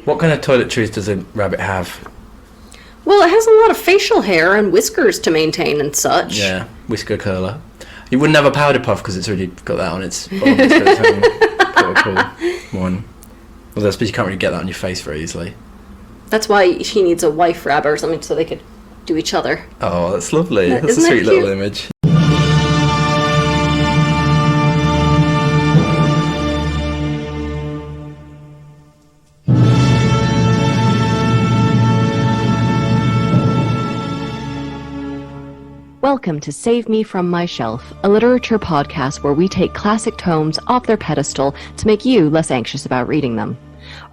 What kind of toiletries does a rabbit have? Well, it has a lot of facial hair and whiskers to maintain and such. Yeah, whisker curler. You wouldn't have a powder puff because it's already got that on its cool one. Although I suppose you can't really get that on your face very easily. That's why she needs a wife rabbit or something so they could do each other. Oh, that's lovely. That's a Isn't sweet that cute? little image. Welcome to Save Me From My Shelf, a literature podcast where we take classic tomes off their pedestal to make you less anxious about reading them.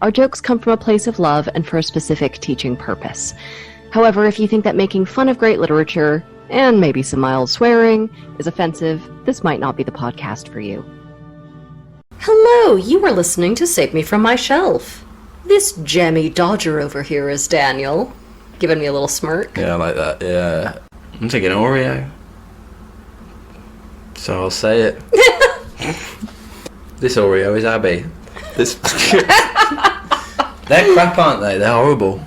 Our jokes come from a place of love and for a specific teaching purpose. However, if you think that making fun of great literature, and maybe some mild swearing, is offensive, this might not be the podcast for you. Hello, you are listening to Save Me From My Shelf. This jammy dodger over here is Daniel, giving me a little smirk. Yeah, I like that, yeah. I'm taking Oreo. So I'll say it. This Oreo is Abby. They're crap, aren't they? They're horrible.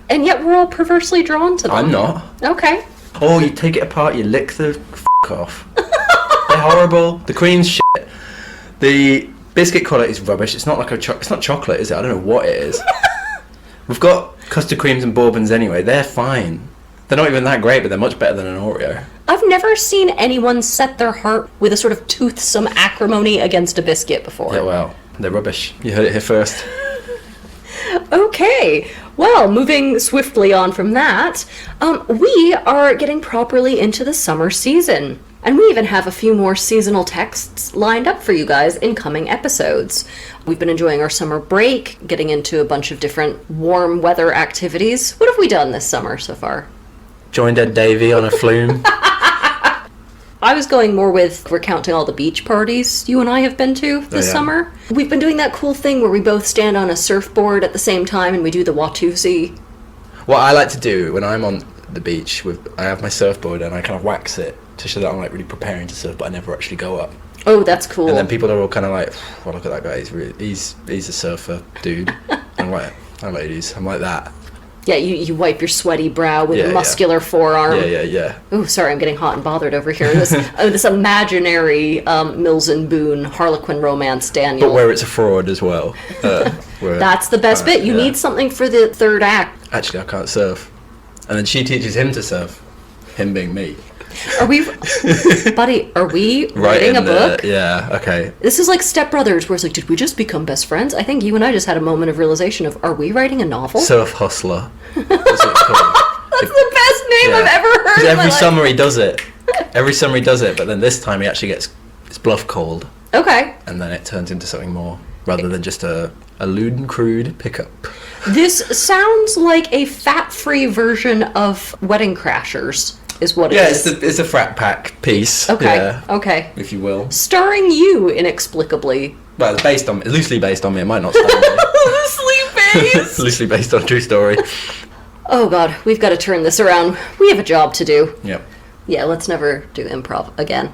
And yet we're all perversely drawn to them. I'm not. Okay. Oh, you take it apart, you lick the off. They're horrible. The cream's shit. The biscuit quality is rubbish. It's not like it's not chocolate, is it? I don't know what it is. We've got custard creams and bourbons anyway. They're fine. They're not even that great, but they're much better than an Oreo. I've never seen anyone set their heart with a sort of toothsome acrimony against a biscuit before. Yeah, well, they're rubbish. You heard it here first. Okay, well, moving swiftly on from that, we are getting properly into the summer season. And we even have a few more seasonal texts lined up for you guys in coming episodes. We've been enjoying our summer break, getting into a bunch of different warm weather activities. What have we done this summer so far? Joined Ed Davey on a flume. I was going more with recounting all the beach parties you and I have been to this summer. We've been doing that cool thing where we both stand on a surfboard at the same time and we do the Watusi. What I like to do when I'm on the beach, I have my surfboard and I kind of wax it to show that I'm like really preparing to surf, but I never actually go up. Oh, that's cool. And then people are all kind of like, well, look at that guy, he's a surfer dude. I'm like, hi ladies, I'm like that. Yeah, you wipe your sweaty brow with a muscular forearm. Yeah. Oh, sorry, I'm getting hot and bothered over here. This imaginary Mills and Boone Harlequin romance, Daniel. But where it's a fraud as well. That's the best bit. You need something for the third act. Actually, I can't surf. And then she teaches him to surf. Him being me. Buddy, are we writing a book? Yeah, okay. This is like Step Brothers, where it's like, did we just become best friends? I think you and I just had a moment of realization of, are we writing a novel? Surf Hustler. That's what it's called. That's the best name I've ever heard. Every summer he does it. Every summer he does it, but then this time he actually gets his bluff called. Okay. And then it turns into something more, rather than just a lewd and crude pickup. This sounds like a fat-free version of Wedding Crashers. Is what it is. Yeah, it's a frat pack piece. Okay, yeah, okay. If you will. Starring you, inexplicably. Well, it's loosely based on me. It might not star me. Loosely based? Loosely based on a true story. Oh god, we've got to turn this around. We have a job to do. Yep. Yeah, let's never do improv again.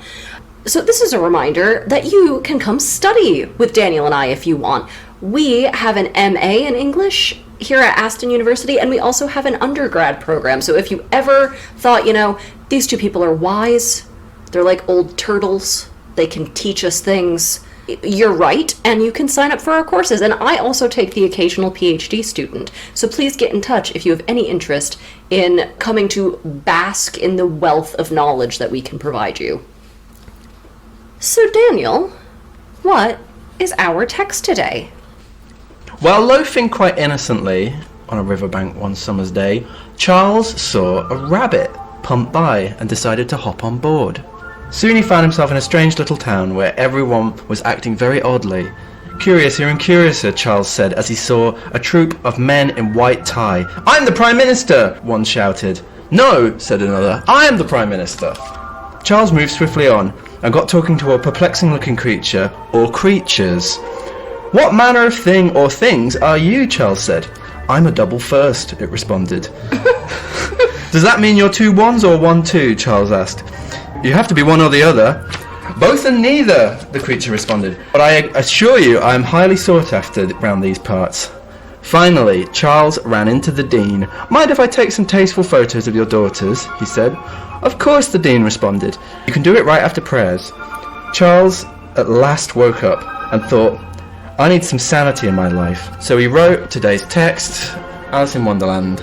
So this is a reminder that you can come study with Daniel and I if you want. We have an MA in English here at Aston University, and we also have an undergrad program. So if you ever thought, these two people are wise, they're like old turtles, they can teach us things, you're right, and you can sign up for our courses. And I also take the occasional PhD student. So please get in touch if you have any interest in coming to bask in the wealth of knowledge that we can provide you. So Daniel, what is our text today? While loafing quite innocently on a riverbank one summer's day, Charles saw a rabbit pump by and decided to hop on board. Soon he found himself in a strange little town where everyone was acting very oddly. "Curiouser and curiouser," Charles said as he saw a troop of men in white tie. "I'm the Prime Minister!" one shouted. "No," said another, "I am the Prime Minister." Charles moved swiftly on and got talking to a perplexing-looking creature, or creatures. "What manner of thing or things are you?" Charles said. "I'm a double first," it responded. "Does that mean you're 2 1s or 1 2? Charles asked. "You have to be one or the other." "Both and neither," the creature responded. "But I assure you I am highly sought after round these parts." Finally, Charles ran into the Dean. "Mind if I take some tasteful photos of your daughters?" he said. "Of course," the Dean responded. "You can do it right after prayers." Charles at last woke up and thought, "I need some sanity in my life." So he wrote today's text, Alice in Wonderland.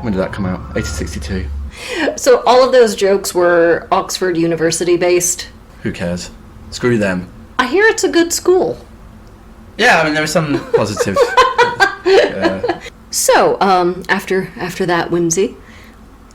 When did that come out? 1862. So all of those jokes were Oxford University based. Who cares? Screw them. I hear it's a good school. Yeah, I mean, there was some positive. So, after that whimsy,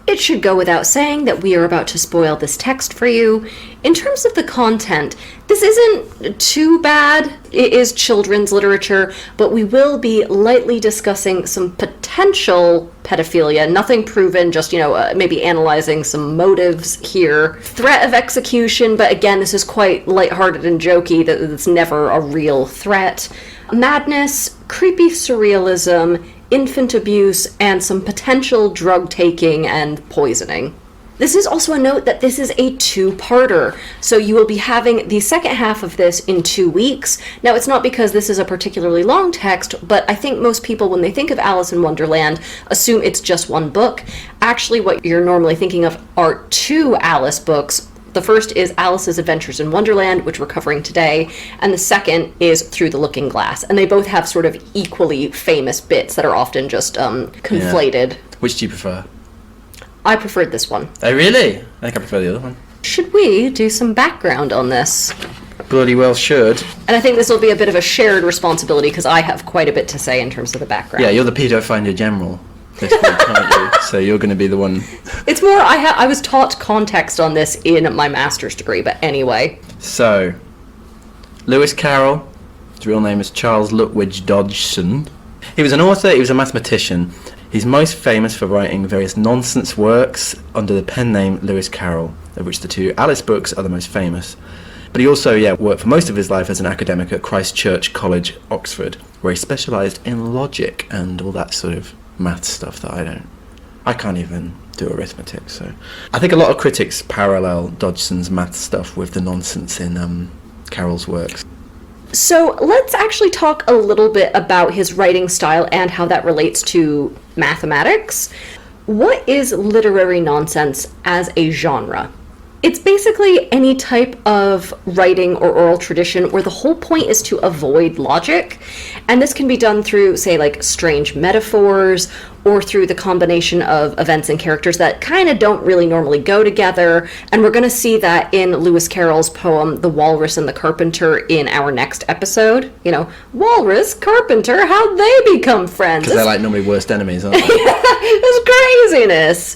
it should go without saying that we are about to spoil this text for you. In terms of the content, this isn't too bad. It is children's literature, but we will be lightly discussing some potential pedophilia. Nothing proven, just, maybe analyzing some motives here. Threat of execution, but again, this is quite lighthearted and jokey, that it's never a real threat. Madness, creepy surrealism, infant abuse, and some potential drug taking and poisoning. This is also a note that this is a two-parter, so you will be having the second half of this in 2 weeks. Now, it's not because this is a particularly long text, but I think most people, when they think of Alice in Wonderland, assume it's just one book. Actually, what you're normally thinking of are 2 Alice books. The first is Alice's Adventures in Wonderland, which we're covering today, and the second is Through the Looking Glass. And they both have sort of equally famous bits that are often just conflated. Yeah. Which do you prefer? I preferred this one. Oh, really? I think I prefer the other one. Should we do some background on this? Bloody well should. And I think this will be a bit of a shared responsibility, because I have quite a bit to say in terms of the background. Yeah, you're the pedo finder general this week, aren't you? So you're going to be the one. It's more, I was taught context on this in my master's degree, but anyway. So, Lewis Carroll, his real name is Charles Lutwidge Dodgson. He was an author, he was a mathematician. He's most famous for writing various nonsense works under the pen name Lewis Carroll, of which the 2 Alice books are the most famous. But he also, worked for most of his life as an academic at Christ Church College, Oxford, where he specialised in logic and all that sort of math stuff that I can't even do arithmetic. So I think a lot of critics parallel Dodgson's math stuff with the nonsense in Carroll's works. So let's actually talk a little bit about his writing style and how that relates to mathematics. What is literary nonsense as a genre? It's basically any type of writing or oral tradition where the whole point is to avoid logic. And this can be done through, say, like strange metaphors, or through the combination of events and characters that kind of don't really normally go together. And we're going to see that in Lewis Carroll's poem, The Walrus and the Carpenter, in our next episode. Walrus, Carpenter, how'd they become friends? Because they're like normally worst enemies, aren't they? It's craziness.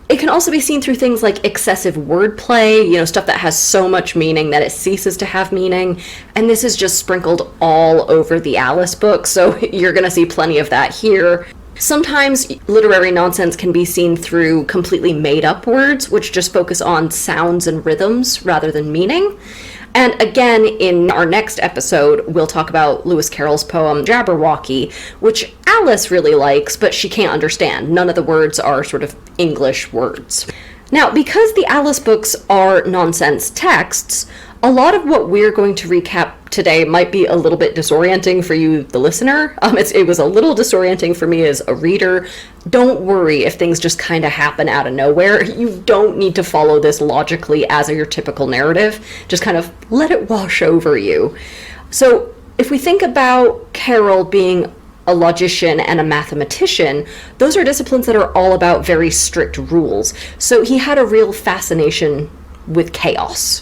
It can also be seen through things like excessive wordplay, stuff that has so much meaning that it ceases to have meaning. And this is just sprinkled all over the Alice book, so you're going to see plenty of that here. Sometimes literary nonsense can be seen through completely made-up words, which just focus on sounds and rhythms rather than meaning. And again, in our next episode, we'll talk about Lewis Carroll's poem Jabberwocky, which Alice really likes, but she can't understand. None of the words are sort of English words. Now, because the Alice books are nonsense texts, a lot of what we're going to recap today might be a little bit disorienting for you, the listener. It was a little disorienting for me as a reader. Don't worry if things just kind of happen out of nowhere. You don't need to follow this logically as your typical narrative. Just kind of let it wash over you. So if we think about Carroll being a logician and a mathematician, those are disciplines that are all about very strict rules. So he had a real fascination with chaos.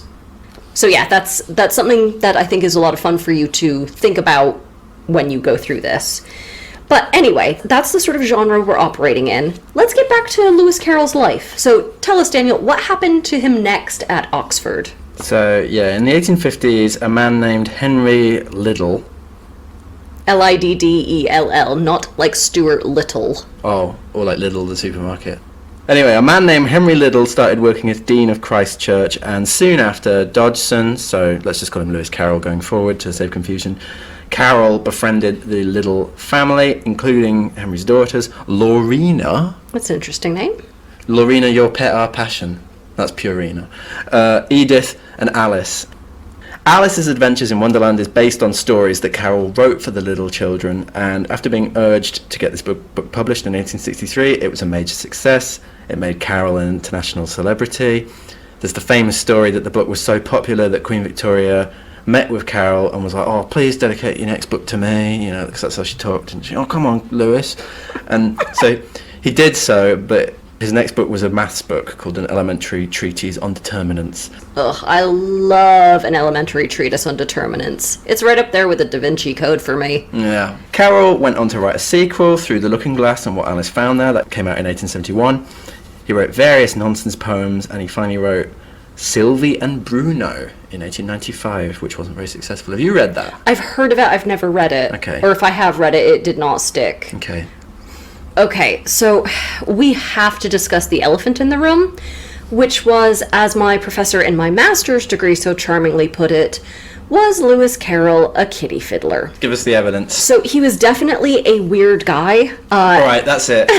So yeah, that's something that I think is a lot of fun for you to think about when you go through this. But anyway, that's the sort of genre we're operating in. Let's get back to Lewis Carroll's life. So tell us, Daniel, what happened to him next at Oxford? So in the 1850s, a man named Henry Liddell. Liddell, not like Stuart Little. Oh, or like Lidl, the supermarket. Anyway, a man named Henry Liddell started working as Dean of Christ Church, and soon after, Dodgson, so let's just call him Lewis Carroll going forward to save confusion, Carroll befriended the Liddell family, including Henry's daughters, Lorena. That's an interesting name. Lorena, your pet, our passion. That's Purina. Edith and Alice. Alice's Adventures in Wonderland is based on stories that Carroll wrote for the little children, and after being urged to get this book published in 1863, it was a major success. It made Carroll an international celebrity. There's the famous story that the book was so popular that Queen Victoria met with Carroll and was like, oh, please dedicate your next book to me, because that's how she talked. And she, oh, come on, Lewis. And so he did so, but his next book was a maths book called An Elementary Treatise on Determinants. Ugh, I love an elementary treatise on determinants. It's right up there with the Da Vinci Code for me. Yeah. Carroll went on to write a sequel, Through the Looking Glass and What Alice Found There, that came out in 1871. He wrote various nonsense poems, and he finally wrote Sylvie and Bruno in 1895, which wasn't very successful. Have you read that? I've heard of it, I've never read it. Okay. Or if I have read it, it did not stick. Okay. Okay, so we have to discuss the elephant in the room, which was, as my professor in my master's degree so charmingly put it, was Lewis Carroll a kitty fiddler? Give us the evidence. So he was definitely a weird guy. All right, that's it.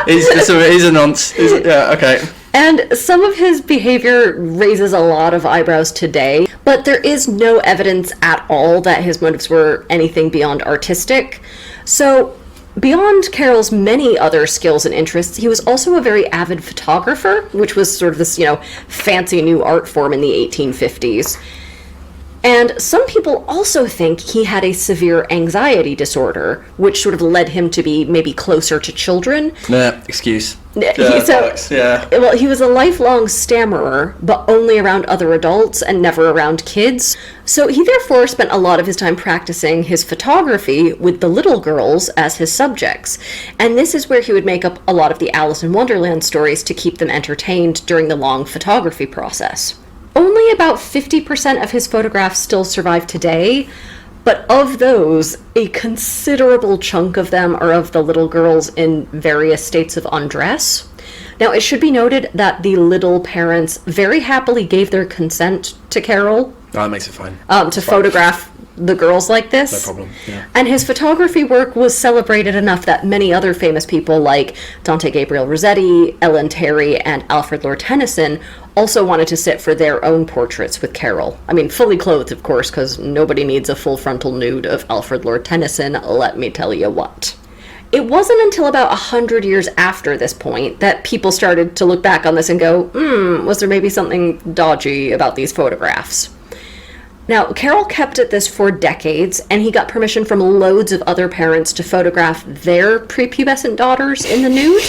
He's a nonce. Yeah, okay. And some of his behavior raises a lot of eyebrows today, but there is no evidence at all that his motives were anything beyond artistic. So, beyond Carroll's many other skills and interests, he was also a very avid photographer, which was sort of this, fancy new art form in the 1850s. And some people also think he had a severe anxiety disorder, which sort of led him to be maybe closer to children. Nah, excuse. Yeah. Well, he was a lifelong stammerer, but only around other adults and never around kids. So he therefore spent a lot of his time practicing his photography with the little girls as his subjects. And this is where he would make up a lot of the Alice in Wonderland stories to keep them entertained during the long photography process. Only about 50% of his photographs still survive today, but of those, a considerable chunk of them are of the little girls in various states of undress. Now, it should be noted that the little parents very happily gave their consent to Carroll. Oh, that makes it fine. To photograph the girls like this. No problem, yeah. And his photography work was celebrated enough that many other famous people like Dante Gabriel Rossetti, Ellen Terry, and Alfred Lord Tennyson also wanted to sit for their own portraits with Carroll. I mean, fully clothed, of course, because nobody needs a full frontal nude of Alfred Lord Tennyson, let me tell you what. It wasn't until about 100 years after this point that people started to look back on this and go, was there maybe something dodgy about these photographs? Now, Carroll kept at this for decades, and he got permission from loads of other parents to photograph their prepubescent daughters in the nude.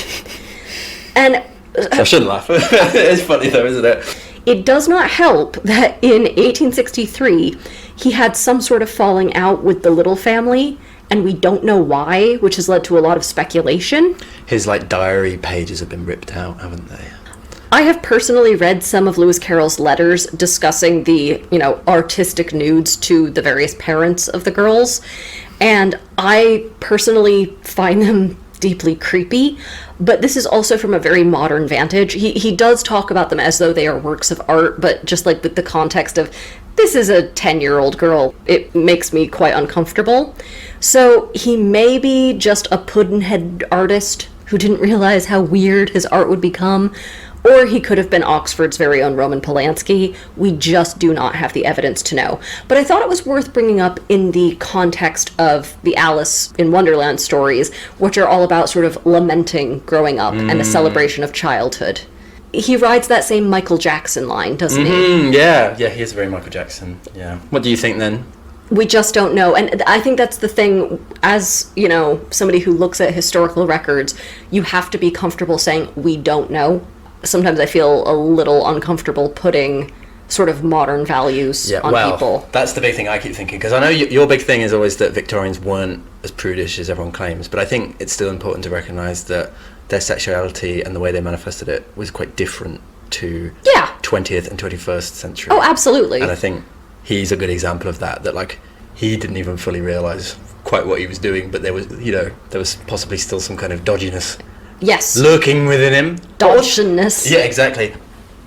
And I shouldn't laugh. It's funny though, isn't it? It does not help that in 1863, he had some sort of falling out with the Little family, and we don't know why, which has led to a lot of speculation. His, diary pages have been ripped out, haven't they? I have personally read some of Lewis Carroll's letters discussing the, artistic nudes to the various parents of the girls, and I personally find them deeply creepy, but this is also from a very modern vantage. He does talk about them as though they are works of art, but just with the context of, this is a 10-year-old girl, it makes me quite uncomfortable. So he may be just a puddin-head artist who didn't realize how weird his art would become, or he could have been Oxford's very own Roman Polanski. We just do not have the evidence to know. But I thought it was worth bringing up in the context of the Alice in Wonderland stories, which are all about sort of lamenting growing up and a celebration of childhood. He rides that same Michael Jackson line, doesn't he? Yeah, he is very Michael Jackson, yeah. What do you think then? We just don't know. And I think that's the thing, as, somebody who looks at historical records, you have to be comfortable saying, we don't know. Sometimes I feel a little uncomfortable putting sort of modern values on people. That's the big thing I keep thinking, because I know your big thing is always that Victorians weren't as prudish as everyone claims, but I think it's still important to recognise that their sexuality and the way they manifested it was quite different to 20th and 21st century. Oh, absolutely. And I think he's a good example of that he didn't even fully realise quite what he was doing, but there was possibly still some kind of dodginess. Yes. Lurking within him. Dodginess. Yeah, exactly.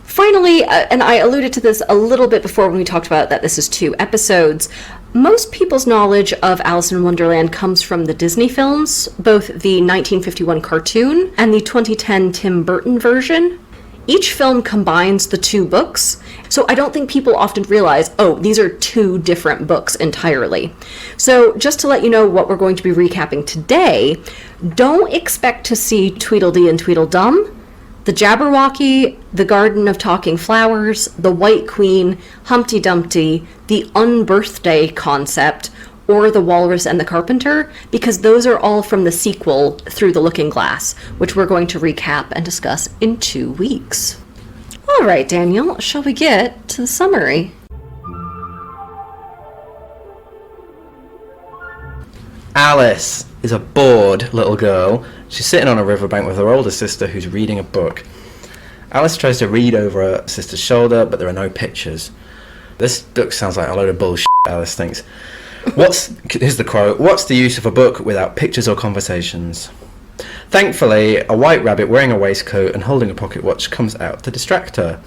Finally, and I alluded to this a little bit before when we talked about that this is 2 episodes, most people's knowledge of Alice in Wonderland comes from the Disney films, both the 1951 cartoon and the 2010 Tim Burton version. Each film combines the two books, so I don't think people often realize, oh, these are two different books entirely. So just to let you know what we're going to be recapping today, don't expect to see Tweedledee and Tweedledum, the Jabberwocky, the Garden of Talking Flowers, the White Queen, Humpty Dumpty, the Unbirthday concept, or the Walrus and the Carpenter, because those are all from the sequel, Through the Looking Glass, which we're going to recap and discuss in 2 weeks. All right, Daniel, shall we get to the summary? Alice is a bored little girl. She's sitting on a riverbank with her older sister who's reading a book. Alice tries to read over her sister's shoulder, but there are no pictures. This book sounds like a load of bullshit, Alice thinks. Here's the quote, "What's the use of a book without pictures or conversations?" Thankfully, a white rabbit wearing a waistcoat and holding a pocket watch comes out to distract her.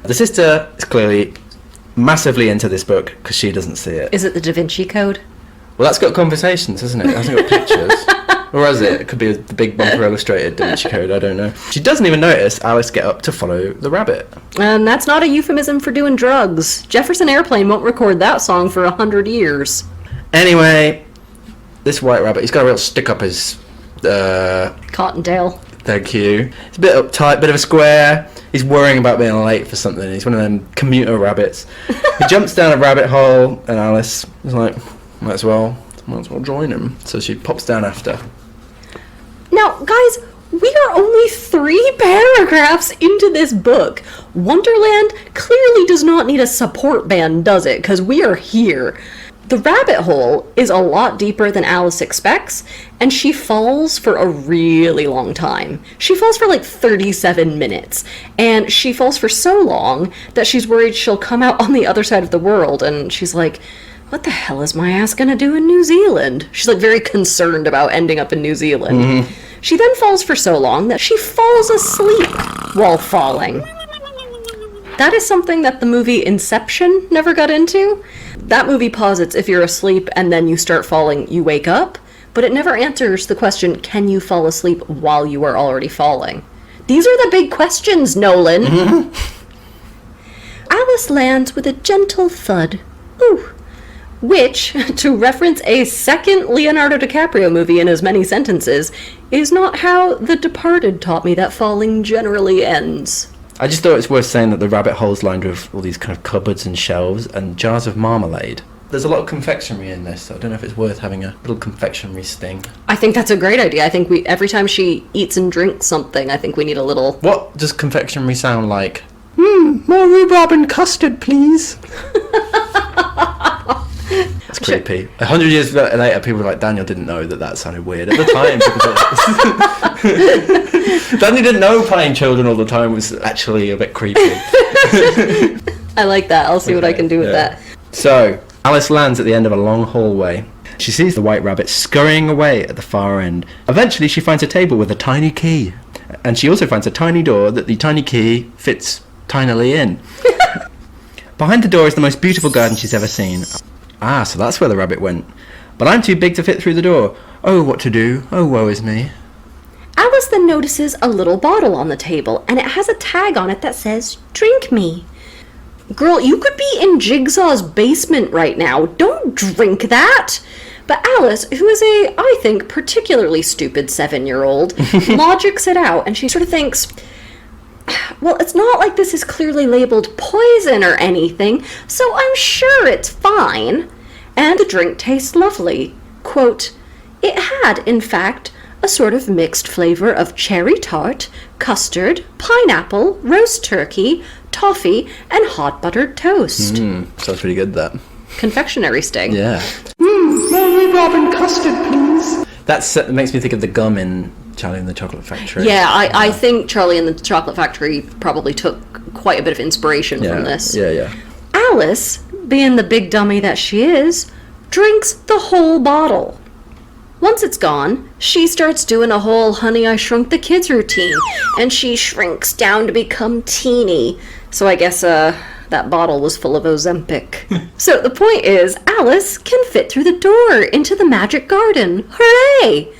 The sister is clearly massively into this book because she doesn't see it. Is it the Da Vinci Code? Well, that's got conversations, hasn't it? It hasn't got pictures. Or is it? It could be the Big Bumper Illustrated Da Vinci Code, I don't know. She doesn't even notice Alice get up to follow the rabbit. And that's not a euphemism for doing drugs. Jefferson Airplane won't record that song for 100 years. Anyway, this white rabbit, he's got a real stick up his... Cottontail. Thank you. He's a bit uptight, bit of a square. He's worrying about being late for something. He's one of them commuter rabbits. He jumps down a rabbit hole, and Alice is like, might as well join him. So she pops down after. Now, guys, we are only 3 paragraphs into this book. Wonderland clearly does not need a support band, does it? Because we are here. The rabbit hole is a lot deeper than Alice expects, and she falls for a really long time. She falls for like 37 minutes, and she falls for so long that she's worried she'll come out on the other side of the world, and she's like, what the hell is my ass gonna do in New Zealand? She's like very concerned about ending up in New Zealand. Mm-hmm. She then falls for so long that she falls asleep while falling. That is something that the movie Inception never got into. That movie posits if you're asleep and then you start falling, you wake up, but it never answers the question, can you fall asleep while you are already falling? These are the big questions, Nolan. Mm-hmm. Alice lands with a gentle thud. Ooh. Which, to reference a second Leonardo DiCaprio movie in as many sentences, is not how The Departed taught me that falling generally ends. I just thought it's worth saying that the rabbit hole's lined with all these kind of cupboards and shelves and jars of marmalade. There's a lot of confectionery in this, so I don't know if it's worth having a little confectionery sting. I think that's a great idea. I think every time she eats and drinks something, I think we need a little... What does confectionery sound like? More rhubarb and custard, please. That's creepy. 100 years later, people were like, Daniel didn't know that sounded weird. At the time, Daniel didn't know playing children all the time was actually a bit creepy. I like that. I'll see what I can do with that. So, Alice lands at the end of a long hallway. She sees the white rabbit scurrying away at the far end. Eventually, she finds a table with a tiny key. And she also finds a tiny door that the tiny key fits tinily in. Behind the door is the most beautiful garden she's ever seen. Ah, so that's where the rabbit went. But I'm too big to fit through the door. Oh, what to do? Oh, woe is me. Alice then notices a little bottle on the table, and it has a tag on it that says, "Drink me." Girl, you could be in Jigsaw's basement right now. Don't drink that. But Alice, who is a, I think, particularly stupid 7-year-old, logics it out, and she sort of thinks, well, it's not like this is clearly labeled poison or anything, so I'm sure it's fine. And the drink tastes lovely. Quote, it had, in fact, a sort of mixed flavor of cherry tart, custard, pineapple, roast turkey, toffee, and hot buttered toast. Sounds pretty good, that. Confectionary sting. Yeah. More rhubarb and custard, please. That makes me think of the gum in Charlie and the Chocolate Factory. Yeah, I think Charlie and the Chocolate Factory probably took quite a bit of inspiration from this. Yeah. Alice, being the big dummy that she is, drinks the whole bottle. Once it's gone, she starts doing a whole Honey, I Shrunk the Kids routine, and she shrinks down to become teeny. So I guess that bottle was full of Ozempic. So the point is, Alice can fit through the door into the magic garden. Hooray!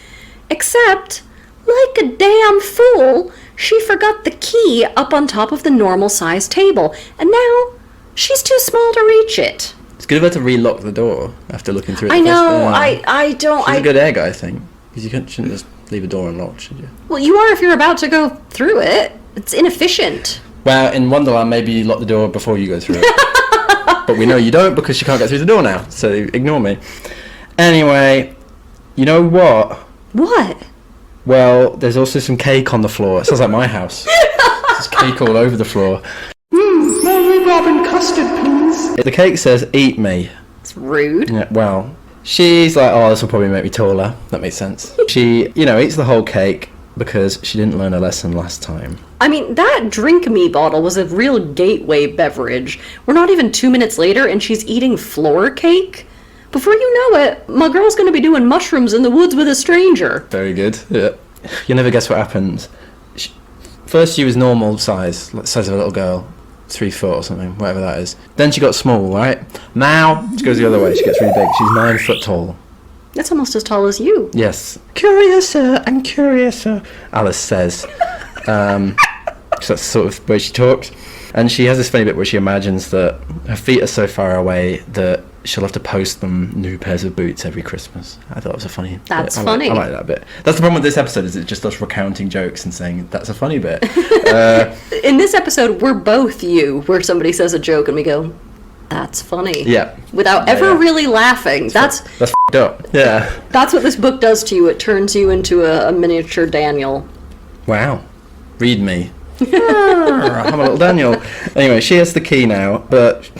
Except, like a damn fool, she forgot the key up on top of the normal-sized table, and now she's too small to reach it. It's good of her to relock the door after looking through it. I know, I don't... She's a good egg, I think. Because you shouldn't just leave a door unlocked, should you? Well, you are if you're about to go through it. It's inefficient. Well, in Wonderland, maybe you lock the door before you go through it. But we know you don't because she can't get through the door now, so ignore me. Anyway, you know what? What? Well, there's also some cake on the floor. It sounds like my house. There's cake all over the floor. Mary Robin custard, please. The cake says, eat me. It's rude. Yeah, well, she's like, oh, this will probably make me taller. That makes sense. She, eats the whole cake because she didn't learn a lesson last time. I mean, that drink me bottle was a real gateway beverage. We're not even 2 minutes later and she's eating floor cake. Before you know it, my girl's gonna be doing mushrooms in the woods with a stranger. Very good. Yeah. You never guess what happens. First she was normal size, like the size of a little girl. 3 foot or something, whatever that is. Then she got small, right? Now she goes the other way. She gets really big. She's 9 foot tall. That's almost as tall as you. Yes. Curiouser and curiouser, Alice says. So that's the sort of way she talks. And she has this funny bit where she imagines that her feet are so far away that she'll have to post them new pairs of boots every Christmas. I thought it was a funny That's bit. funny. I like that bit. That's the problem with this episode, is it's just us recounting jokes and saying, that's a funny bit. In this episode, we're both you, where somebody says a joke and we go, that's funny. Yeah. Without ever really laughing. That's f***ed up. Yeah. That's what this book does to you. It turns you into a miniature Daniel. Wow. Read me. I'm a little Daniel. Anyway, she has the key now, but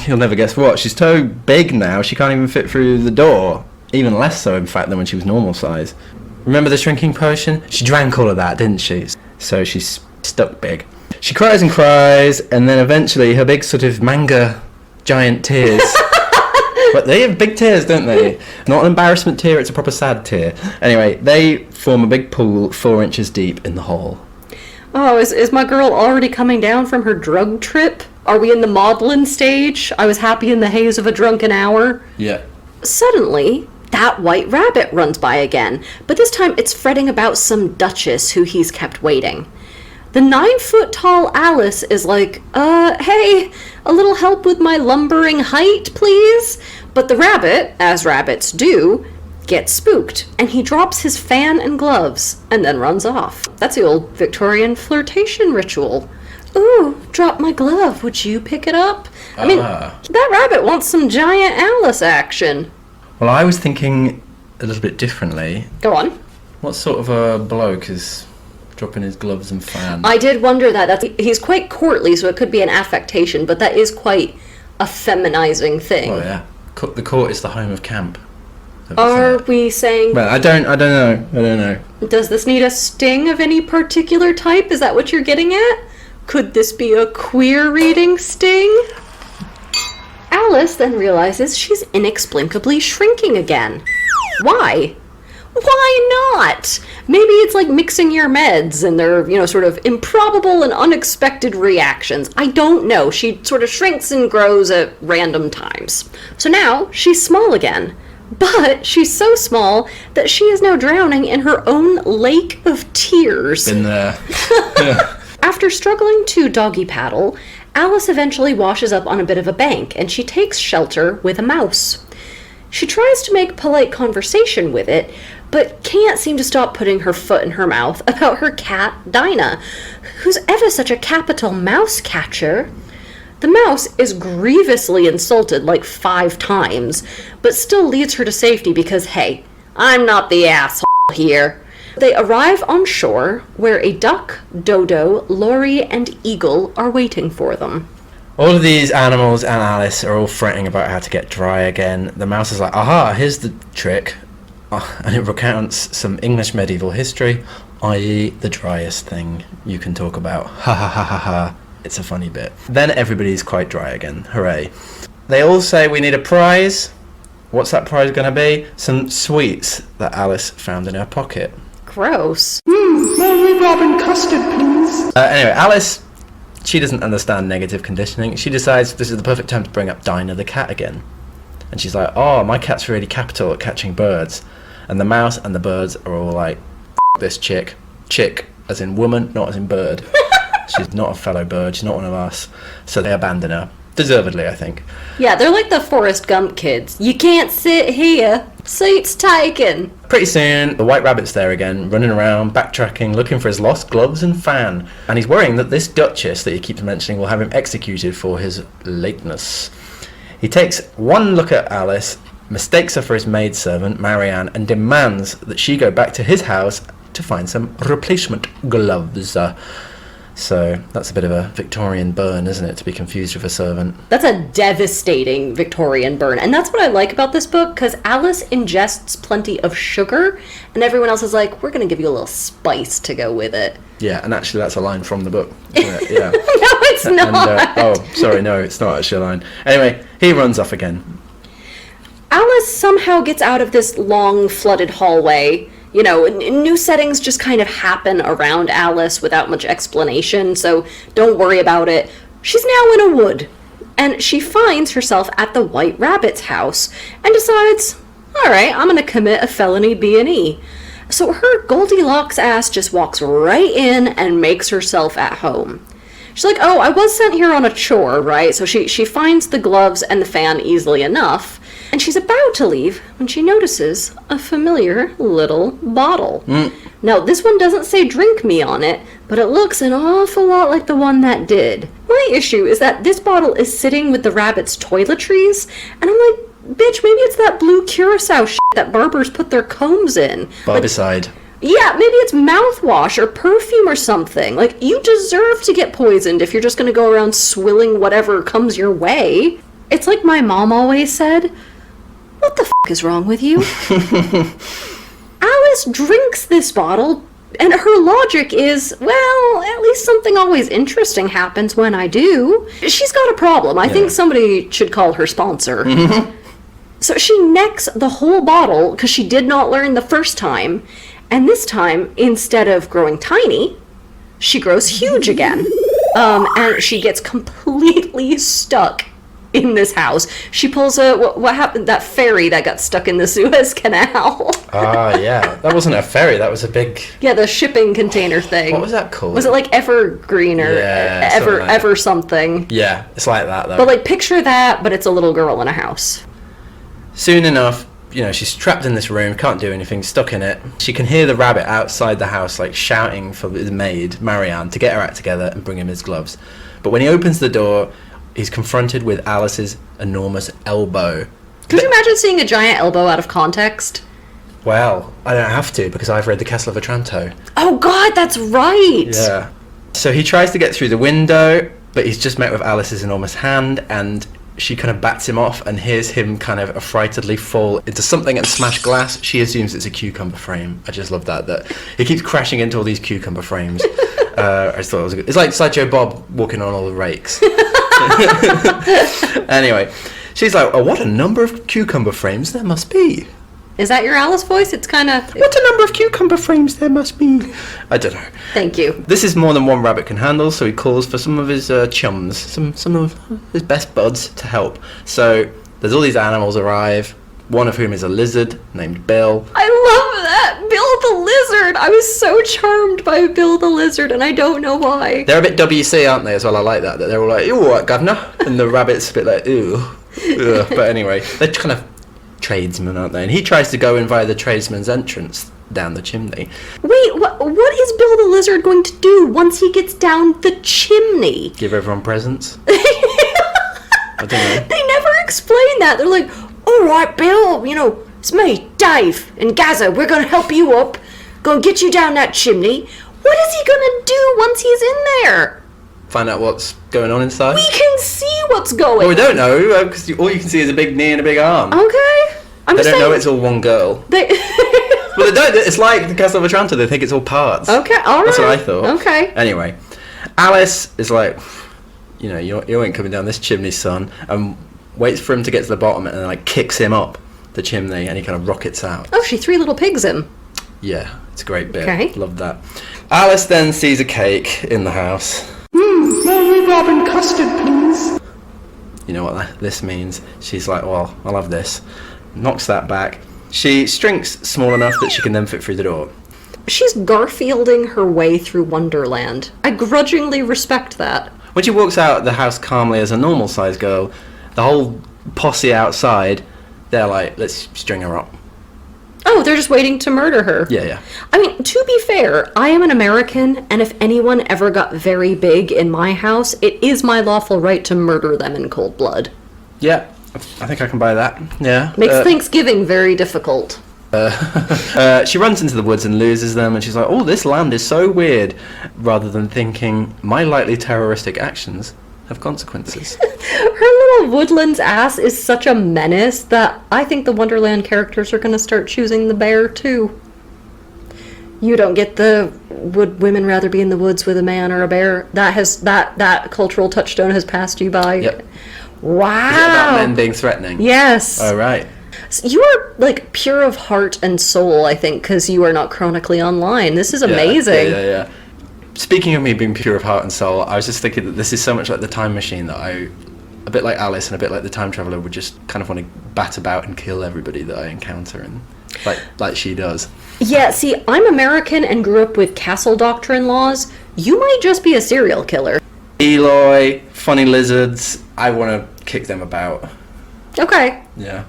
you'll never guess what. She's so big now, she can't even fit through the door. Even less so, in fact, than when she was normal size. Remember the shrinking potion? She drank all of that, didn't she? So she's stuck big. She cries and cries, and then eventually her big sort of manga giant tears. But they have big tears, don't they? Not an embarrassment tear, it's a proper sad tear. Anyway, they form a big pool 4 inches deep in the hole. Oh, is my girl already coming down from her drug trip? Are we in the maudlin stage? I was happy in the haze of a drunken hour. Yeah. Suddenly, that white rabbit runs by again, but this time it's fretting about some duchess who he's kept waiting. The 9 foot tall Alice is like, hey, a little help with my lumbering height, please? But the rabbit, as rabbits do, gets spooked, and he drops his fan and gloves, and then runs off. That's the old Victorian flirtation ritual. Ooh, drop my glove, would you pick it up? I mean, that rabbit wants some giant Alice action. Well, I was thinking a little bit differently. Go on. What sort of a bloke is dropping his gloves and fan? I did wonder that. He's quite courtly, so it could be an affectation, but that is quite a feminizing thing. Oh, yeah. The court is the home of camp. Are we saying... Well, I don't know. Does this need a sting of any particular type? Is that what you're getting at? Could this be a queer reading sting? Alice then realizes she's inexplicably shrinking again. Why? Why not? Maybe it's like mixing your meds and they're, sort of improbable and unexpected reactions. I don't know. She sort of shrinks and grows at random times. So now she's small again. But she's so small that she is now drowning in her own lake of tears. Been there. Yeah. After struggling to doggy paddle, Alice eventually washes up on a bit of a bank and she takes shelter with a mouse. She tries to make polite conversation with it, but can't seem to stop putting her foot in her mouth about her cat, Dinah, who's ever such a capital mouse catcher. The mouse is grievously insulted like 5 times, but still leads her to safety because, hey, I'm not the asshole here. They arrive on shore, where a duck, dodo, lory, and eagle are waiting for them. All of these animals and Alice are all fretting about how to get dry again. The mouse is like, aha, here's the trick. And it recounts some English medieval history, i.e. the driest thing you can talk about. Ha ha ha ha ha. It's a funny bit. Then everybody's quite dry again. Hooray. They all say we need a prize. What's that prize going to be? Some sweets that Alice found in her pocket. Gross. Mary Robin custard, please. Anyway, Alice, she doesn't understand negative conditioning. She decides this is the perfect time to bring up Dinah the cat again. And she's like, oh, my cat's really capital at catching birds. And the mouse and the birds are all like, this chick. Chick. as in woman, not as in bird. She's not a fellow bird, she's not one of us. So they abandon her. Deservedly, I think. Yeah, they're like the Forrest Gump kids. You can't sit here. Seat's taken. Pretty soon, the White Rabbit's there again, running around, backtracking, looking for his lost gloves and fan. And he's worrying that this Duchess that he keeps mentioning will have him executed for his lateness. He takes one look at Alice, mistakes her for his maidservant, Marianne, and demands that she go back to his house to find some replacement gloves. So that's a bit of a Victorian burn, isn't it, to be confused with a servant? That's a devastating Victorian burn. And that's what I like about this book, because Alice ingests plenty of sugar, and everyone else is like, we're going to give you a little spice to go with it. Yeah, and actually that's a line from the book. Isn't it? Yeah. No, it's not. Sorry, no, it's not actually a line. Anyway, he runs off again. Alice somehow gets out of this long, flooded hallway. You know, new settings just kind of happen around Alice without much explanation, so don't worry about it. She's now in a wood, and she finds herself at the White Rabbit's house and decides, alright, I'm gonna commit a felony B&E. So her Goldilocks ass just walks right in and makes herself at home. She's like, oh, I was sent here on a chore, right? So she finds the gloves and the fan easily enough, and she's about to leave when she notices a familiar little bottle. Now, this one doesn't say drink me on it, but it looks an awful lot like the one that did. My issue is that this bottle is sitting with the rabbit's toiletries, and I'm like, bitch, maybe it's that blue curacao shit that barbers put their combs in. Barbicide. Yeah, maybe it's mouthwash or perfume or something. Like, you deserve to get poisoned if you're just gonna go around swilling whatever comes your way. It's like my mom always said, what the f*** is wrong with you? Alice drinks this bottle, and her logic is, well, at least something always interesting happens when I do. She's got a problem. I think somebody should call her sponsor. So she necks the whole bottle, because she did not learn the first time, and this time, instead of growing tiny, she grows huge again. And she gets completely stuck in this house. She pulls what happened, that ferry that got stuck in the Suez Canal. Yeah. That wasn't a ferry, that was a big... Yeah, the shipping container thing. What was that called? Was it like Evergreen or Ever something? Yeah, it's like that though. But like, picture that, but it's a little girl in a house. Soon enough, you know, she's trapped in this room, can't do anything, stuck in it. She can hear the rabbit outside the house, like, shouting for his maid, Marianne, to get her act together and bring him his gloves. But when he opens the door, he's confronted with Alice's enormous elbow. Could you imagine seeing a giant elbow out of context? Well, I don't have to, because I've read The Castle of Otranto. Oh god, that's right! Yeah. So he tries to get through the window, but he's just met with Alice's enormous hand, and she kind of bats him off and hears him kind of affrightedly fall into something and smash glass. She assumes it's a cucumber frame. I just love that he keeps crashing into all these cucumber frames. I just thought it was good. It's like Sideshow Bob walking on all the rakes. Anyway, she's like, oh, what a number of cucumber frames there must be. Is that your Alice voice? It's kind of... What a number of cucumber frames there must be. I don't know. Thank you. This is more than one rabbit can handle, so he calls for some of his chums, some of his best buds to help. So there's all these animals arrive, one of whom is a lizard named Bill. I love that! Bill the Lizard! I was so charmed by Bill the Lizard, and I don't know why. They're a bit WC, aren't they, as well? I like that they're all like, you all right, governor? And the rabbit's a bit like, ew. Ugh. But anyway, they're kind of tradesmen, aren't they? And he tries to go in via the tradesman's entrance down the chimney. Wait, what is Bill the Lizard going to do once he gets down the chimney? Give everyone presents? I don't know. They never explain that. They're like, alright Bill, you know, it's me, Dave, and Gaza, we're gonna help you up, gonna get you down that chimney. What is he gonna do once he's in there? Find out what's going on inside? We can see what's going on. Well, we don't know, because all you can see is a big knee and a big arm. Okay. They don't know it's all one girl. They... Well, they don't. It's like the Castle of Otranto. They think it's all parts. Okay, alright. That's what I thought. Okay. Anyway, Alice is like, you know, you ain't coming down this chimney, son, and waits for him to get to the bottom and then, like, kicks him up the chimney, and he kind of rockets out. Oh, she 3 little pigs him. Yeah, it's a great bit. Okay. Love that. Alice then sees a cake in the house. Mary Robin custard, please. You know what this means? She's like, well, I'll have this. Knocks that back. She shrinks small enough that she can then fit through the door. She's Garfielding her way through Wonderland. I grudgingly respect that. When she walks out the house calmly as a normal-sized girl, the whole posse outside, they're like, let's string her up. Oh, they're just waiting to murder her. Yeah. I mean, to be fair, I am an American, and if anyone ever got very big in my house, it is my lawful right to murder them in cold blood. Yeah, I think I can buy that. Yeah. Makes Thanksgiving very difficult. She runs into the woods and loses them, and she's like, oh, this land is so weird, rather than thinking, my likely terroristic actions have consequences. Her little woodlands ass is such a menace that I think the Wonderland characters are going to start choosing the bear too. You don't get the would women rather be in the woods with a man or a bear? That cultural touchstone has passed you by. Yep. Wow. Is it about men being threatening? Yes. Oh, right. You are like pure of heart and soul, I think, because you are not chronically online. This is amazing. Yeah. Speaking of me being pure of heart and soul, I was just thinking that this is so much like the time machine that I, a bit like Alice and a bit like the time traveller, would just kind of want to bat about and kill everybody that I encounter, and like she does. Yeah, see, I'm American and grew up with castle doctrine laws. You might just be a serial killer. Eloy, funny lizards, I want to kick them about. Okay. Yeah.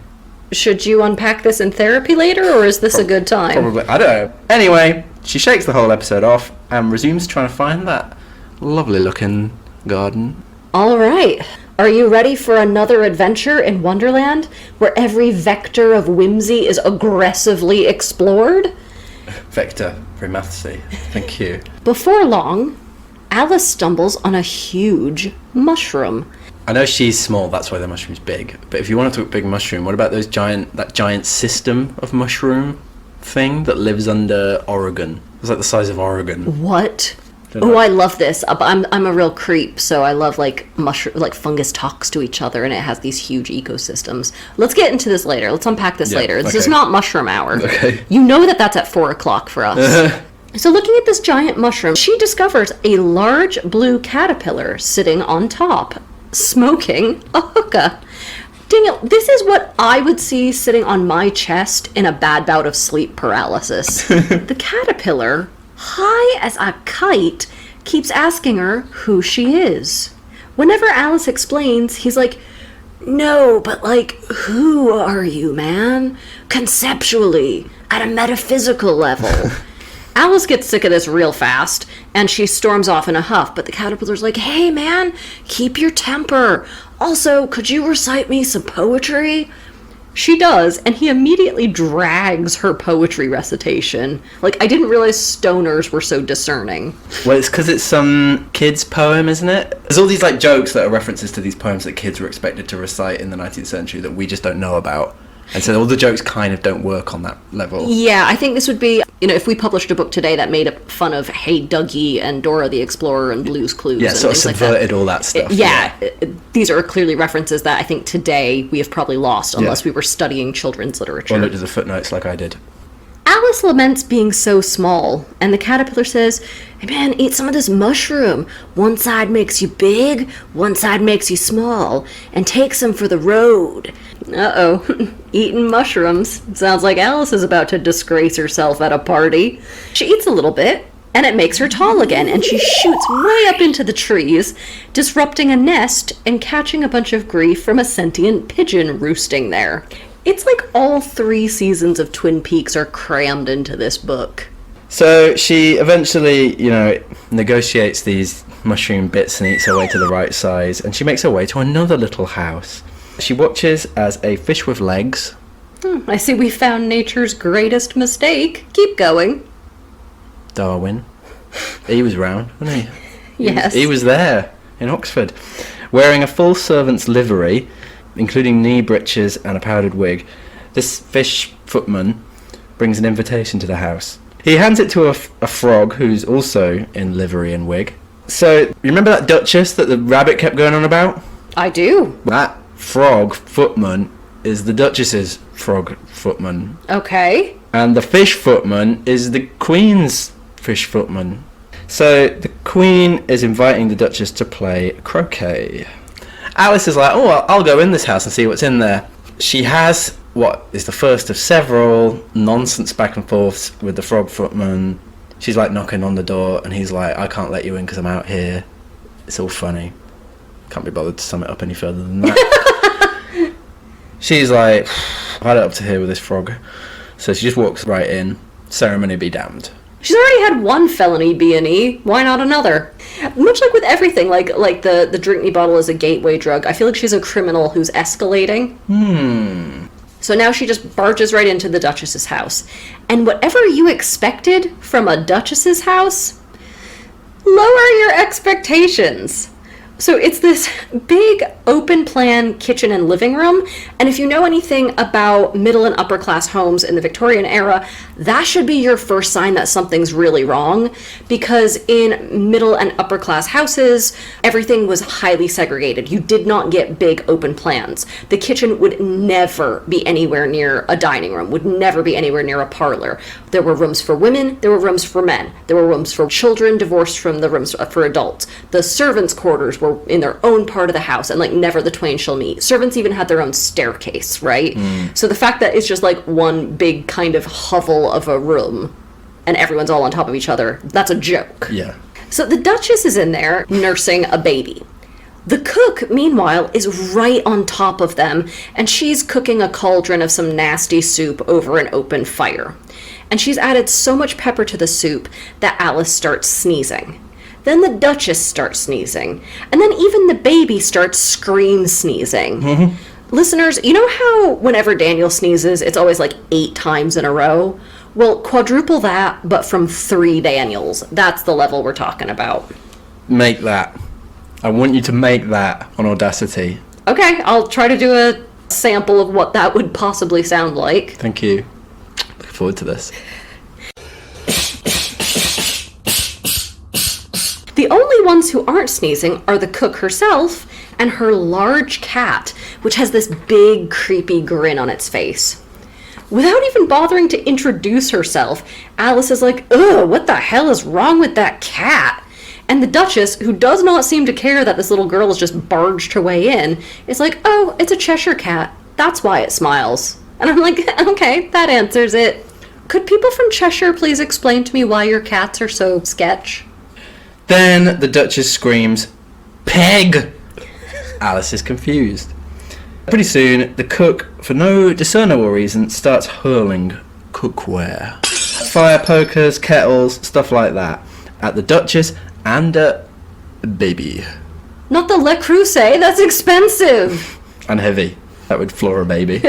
Should you unpack this in therapy later, or is this a good time? Probably. I don't know. Anyway, she shakes the whole episode off and resumes trying to find that lovely looking garden. All right. Are you ready for another adventure in Wonderland, where every vector of whimsy is aggressively explored? Vector, very mathsy. Thank you. Before long, Alice stumbles on a huge mushroom. I know she's small, that's why the mushroom's big. But if you want to talk big mushroom, what about that giant system of mushroom thing that lives under Oregon? It's like the size of Oregon. What? Don't know. Oh, I love this. I'm a real creep, so I love like fungus talks to each other, and it has these huge ecosystems. Let's get into this later. Let's unpack this later. This is not mushroom hour. Okay. You know that's at 4:00 for us. So looking at this giant mushroom, she discovers a large blue caterpillar sitting on top, smoking a hookah. Daniel, this is what I would see sitting on my chest in a bad bout of sleep paralysis. The caterpillar, high as a kite, keeps asking her who she is. Whenever Alice explains, he's like, no, but like, who are you, man? Conceptually, at a metaphysical level. Alice gets sick of this real fast, and she storms off in a huff, but the caterpillar's like, hey man, keep your temper. Also, could you recite me some poetry? She does, and he immediately drags her poetry recitation. Like, I didn't realize stoners were so discerning. Well, it's because it's some kid's poem, isn't it? There's all these like jokes that are references to these poems that kids were expected to recite in the 19th century that we just don't know about. And so all the jokes kind of don't work on that level. Yeah, I think this would be, if we published a book today that made fun of Hey Dougie and Dora the Explorer and Blue's Clues. Yeah, and sort of things subverted like that. all that stuff. Yeah, these are clearly references that I think today we have probably lost unless we were studying children's literature. Or looked at the footnotes like I did. Alice laments being so small, and the caterpillar says, hey man, eat some of this mushroom. One side makes you big, one side makes you small, and take some for the road. Uh-oh, eating mushrooms. Sounds like Alice is about to disgrace herself at a party. She eats a little bit, and it makes her tall again, and she shoots way up into the trees, disrupting a nest and catching a bunch of grief from a sentient pigeon roosting there. It's like all 3 seasons of Twin Peaks are crammed into this book. So she eventually, negotiates these mushroom bits and eats her way to the right size, and she makes her way to another little house. She watches as a fish with legs. I see we found nature's greatest mistake. Keep going. Darwin. He was round, wasn't he? Yes. He was there in Oxford, wearing a full servant's livery, including knee breeches and a powdered wig. This fish footman brings an invitation to the house. He hands it to a frog who's also in livery and wig. So, you remember that duchess that the rabbit kept going on about? I do. That frog footman is the duchess's frog footman. Okay. And the fish footman is the queen's fish footman. So, the queen is inviting the duchess to play croquet. Alice is like, I'll go in this house and see what's in there. She has what is the first of several nonsense back and forths with the frog footman. She's like knocking on the door, and he's like, I can't let you in because I'm out here. It's all funny. Can't be bothered to sum it up any further than that. She's like, I've had it up to here with this frog. So she just walks right in. Ceremony be damned. She's already had one felony B&E. Why not another? Much like with everything, like the drink me bottle is a gateway drug. I feel like she's a criminal who's escalating. So now she just barges right into the Duchess's house. And whatever you expected from a Duchess's house, lower your expectations. So it's this big open plan kitchen and living room, and if you know anything about middle and upper class homes in the Victorian era, that should be your first sign that something's really wrong, because in middle and upper class houses, everything was highly segregated. You did not get big open plans. The kitchen would never be anywhere near a dining room, would never be anywhere near a parlor. There were rooms for women, there were rooms for men, there were rooms for children divorced from the rooms for adults. The servants' quarters were in their own part of the house, and like never the twain shall meet. Servants even had their own staircase, right? So the fact that it's just like one big kind of hovel of a room and everyone's all on top of each other, that's a joke. Yeah. So the Duchess is in there nursing a baby. The cook, meanwhile, is right on top of them, and she's cooking a cauldron of some nasty soup over an open fire. And she's added so much pepper to the soup that Alice starts sneezing. Then the Duchess starts sneezing. And then even the baby starts scream sneezing. Listeners, you know how whenever Daniel sneezes, it's always like 8 times in a row? Well, quadruple that, but from 3 Daniels. That's the level we're talking about. Make that. I want you to make that on Audacity. Okay, I'll try to do a sample of what that would possibly sound like. Thank you. Looking forward to this. The only ones who aren't sneezing are the cook herself and her large cat, which has this big, creepy grin on its face. Without even bothering to introduce herself, Alice is like, ugh, what the hell is wrong with that cat? And the Duchess, who does not seem to care that this little girl has just barged her way in, is like, oh, it's a Cheshire cat. That's why it smiles. And I'm like, okay, that answers it. Could people from Cheshire please explain to me why your cats are so sketch? Then the Duchess screams, Peg! Alice is confused. Pretty soon, the cook, for no discernible reason, starts hurling cookware. Fire pokers, kettles, stuff like that, at the Duchess and at baby. Not the Le Creuset, that's expensive! And heavy. That would floor a baby.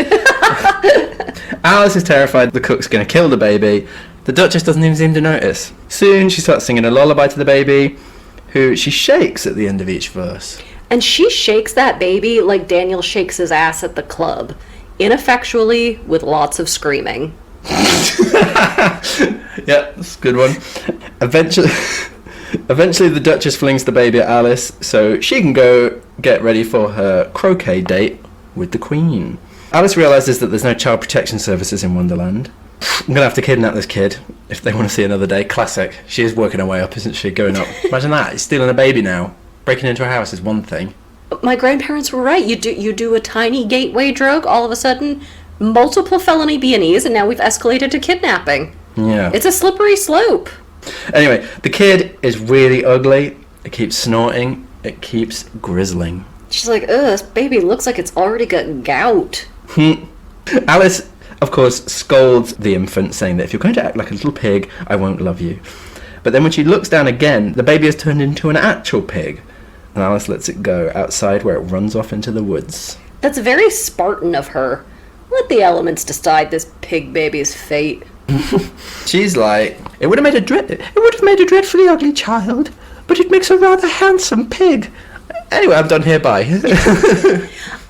Alice is terrified the cook's going to kill the baby. The Duchess doesn't even seem to notice. Soon she starts singing a lullaby to the baby, who she shakes at the end of each verse. And she shakes that baby like Daniel shakes his ass at the club, ineffectually with lots of screaming. Yeah, that's a good one. Eventually the Duchess flings the baby at Alice so she can go get ready for her croquet date with the Queen. Alice realises that there's no child protection services in Wonderland. I'm going to have to kidnap this kid if they want to see another day. Classic. She is working her way up, isn't she? Going up. Imagine that. He's stealing a baby now. Breaking into a house is one thing. My grandparents were right. You do a tiny gateway drug, all of a sudden, multiple felony B&Es, and now we've escalated to kidnapping. Yeah. It's a slippery slope. Anyway, the kid is really ugly. It keeps snorting. It keeps grizzling. She's like, ugh, this baby looks like it's already got gout. Alice, of course, scolds the infant, saying that if you're going to act like a little pig, I won't love you. But then when she looks down again, the baby has turned into an actual pig. And Alice lets it go outside where it runs off into the woods. That's very Spartan of her. Let the elements decide this pig baby's fate. She's like, it would have made a dreadfully ugly child, but it makes a rather handsome pig. Anyway, I'm done here, bye.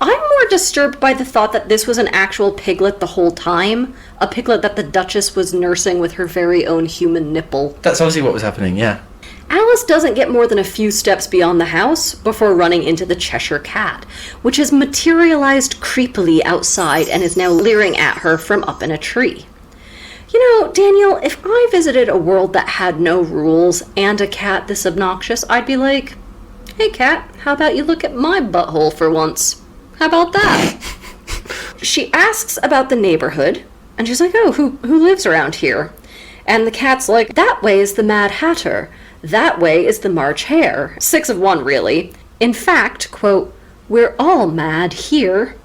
I'm more disturbed by the thought that this was an actual piglet the whole time. A piglet that the Duchess was nursing with her very own human nipple. That's obviously what was happening, yeah. Alice doesn't get more than a few steps beyond the house before running into the Cheshire Cat, which has materialized creepily outside and is now leering at her from up in a tree. You know, Daniel, if I visited a world that had no rules and a cat this obnoxious, I'd be like, hey cat, how about you look at my butthole for once? How about that? She asks about the neighborhood, and she's like, oh, who lives around here? And the cat's like, that way is the Mad Hatter. That way is the March Hare. 6 of 1, really. In fact, quote, we're all mad here.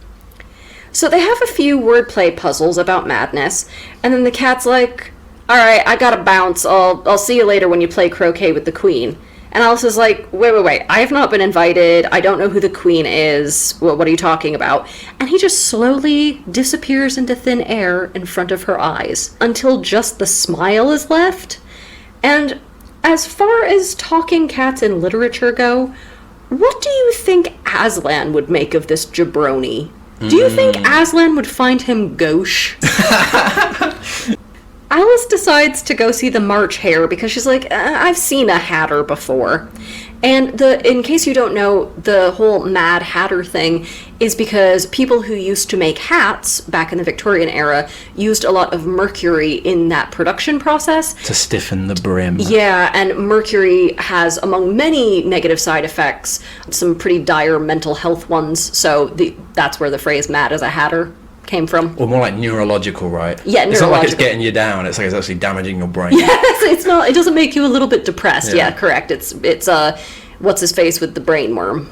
So they have a few wordplay puzzles about madness, and then the cat's like, alright, I gotta bounce. I'll see you later when you play croquet with the queen. And Alice is like, wait, I have not been invited. I don't know who the queen is. What are you talking about? And he just slowly disappears into thin air in front of her eyes until just the smile is left. And as far as talking cats in literature go, what do you think Aslan would make of this jabroni? Do you think Aslan would find him gauche? Alice decides to go see the March Hare because she's like, I've seen a hatter before. And in case you don't know, the whole Mad Hatter thing is because people who used to make hats back in the Victorian era used a lot of mercury in that production process. To stiffen the brim. Yeah, and mercury has, among many negative side effects, some pretty dire mental health ones. So that's where the phrase mad as a hatter came from. Or more like neurological, right? Yeah, It's not like it's getting you down, it's like it's actually damaging your brain. Yes, it's not, it doesn't make you a little bit depressed. Yeah, correct. It's what's his face with the brain worm.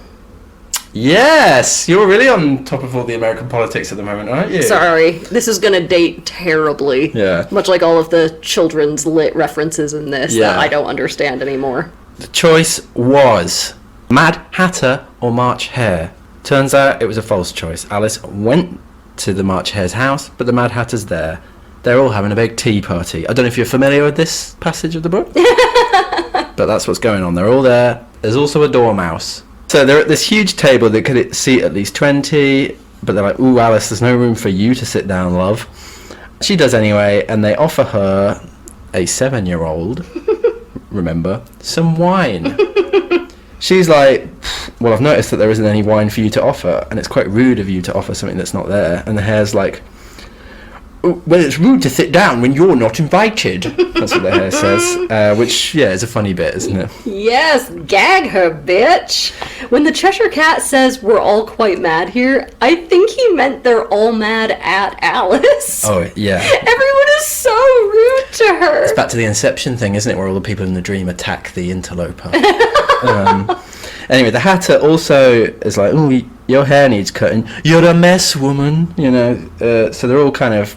Yes! You're really on top of all the American politics at the moment, aren't you? Sorry, this is gonna date terribly. Yeah. Much like all of the children's lit references in this that I don't understand anymore. The choice was Mad Hatter or March Hare. Turns out it was a false choice. Alice went to the March Hare's house, but the Mad Hatter's there. They're all having a big tea party. I don't know if you're familiar with this passage of the book, but that's what's going on. They're all there. There's also a dormouse. So they're at this huge table that could seat at least 20, but they're like, ooh, Alice, there's no room for you to sit down, love. She does anyway, and they offer her, a 7-year-old, remember, some wine. She's like, well, I've noticed that there isn't any wine for you to offer, and it's quite rude of you to offer something that's not there. And the hare's like, well, it's rude to sit down when you're not invited. That's what the hare says, which, yeah, is a funny bit, isn't it? Yes, gag her, bitch. When the Cheshire Cat says we're all quite mad here, I think he meant they're all mad at Alice. Oh, yeah. Everyone is so rude to her. It's back to the Inception thing, isn't it, where all the people in the dream attack the interloper. Anyway, the Hatter also is like, oh, your hair needs cutting. You're a mess, woman. You know, so they're all kind of...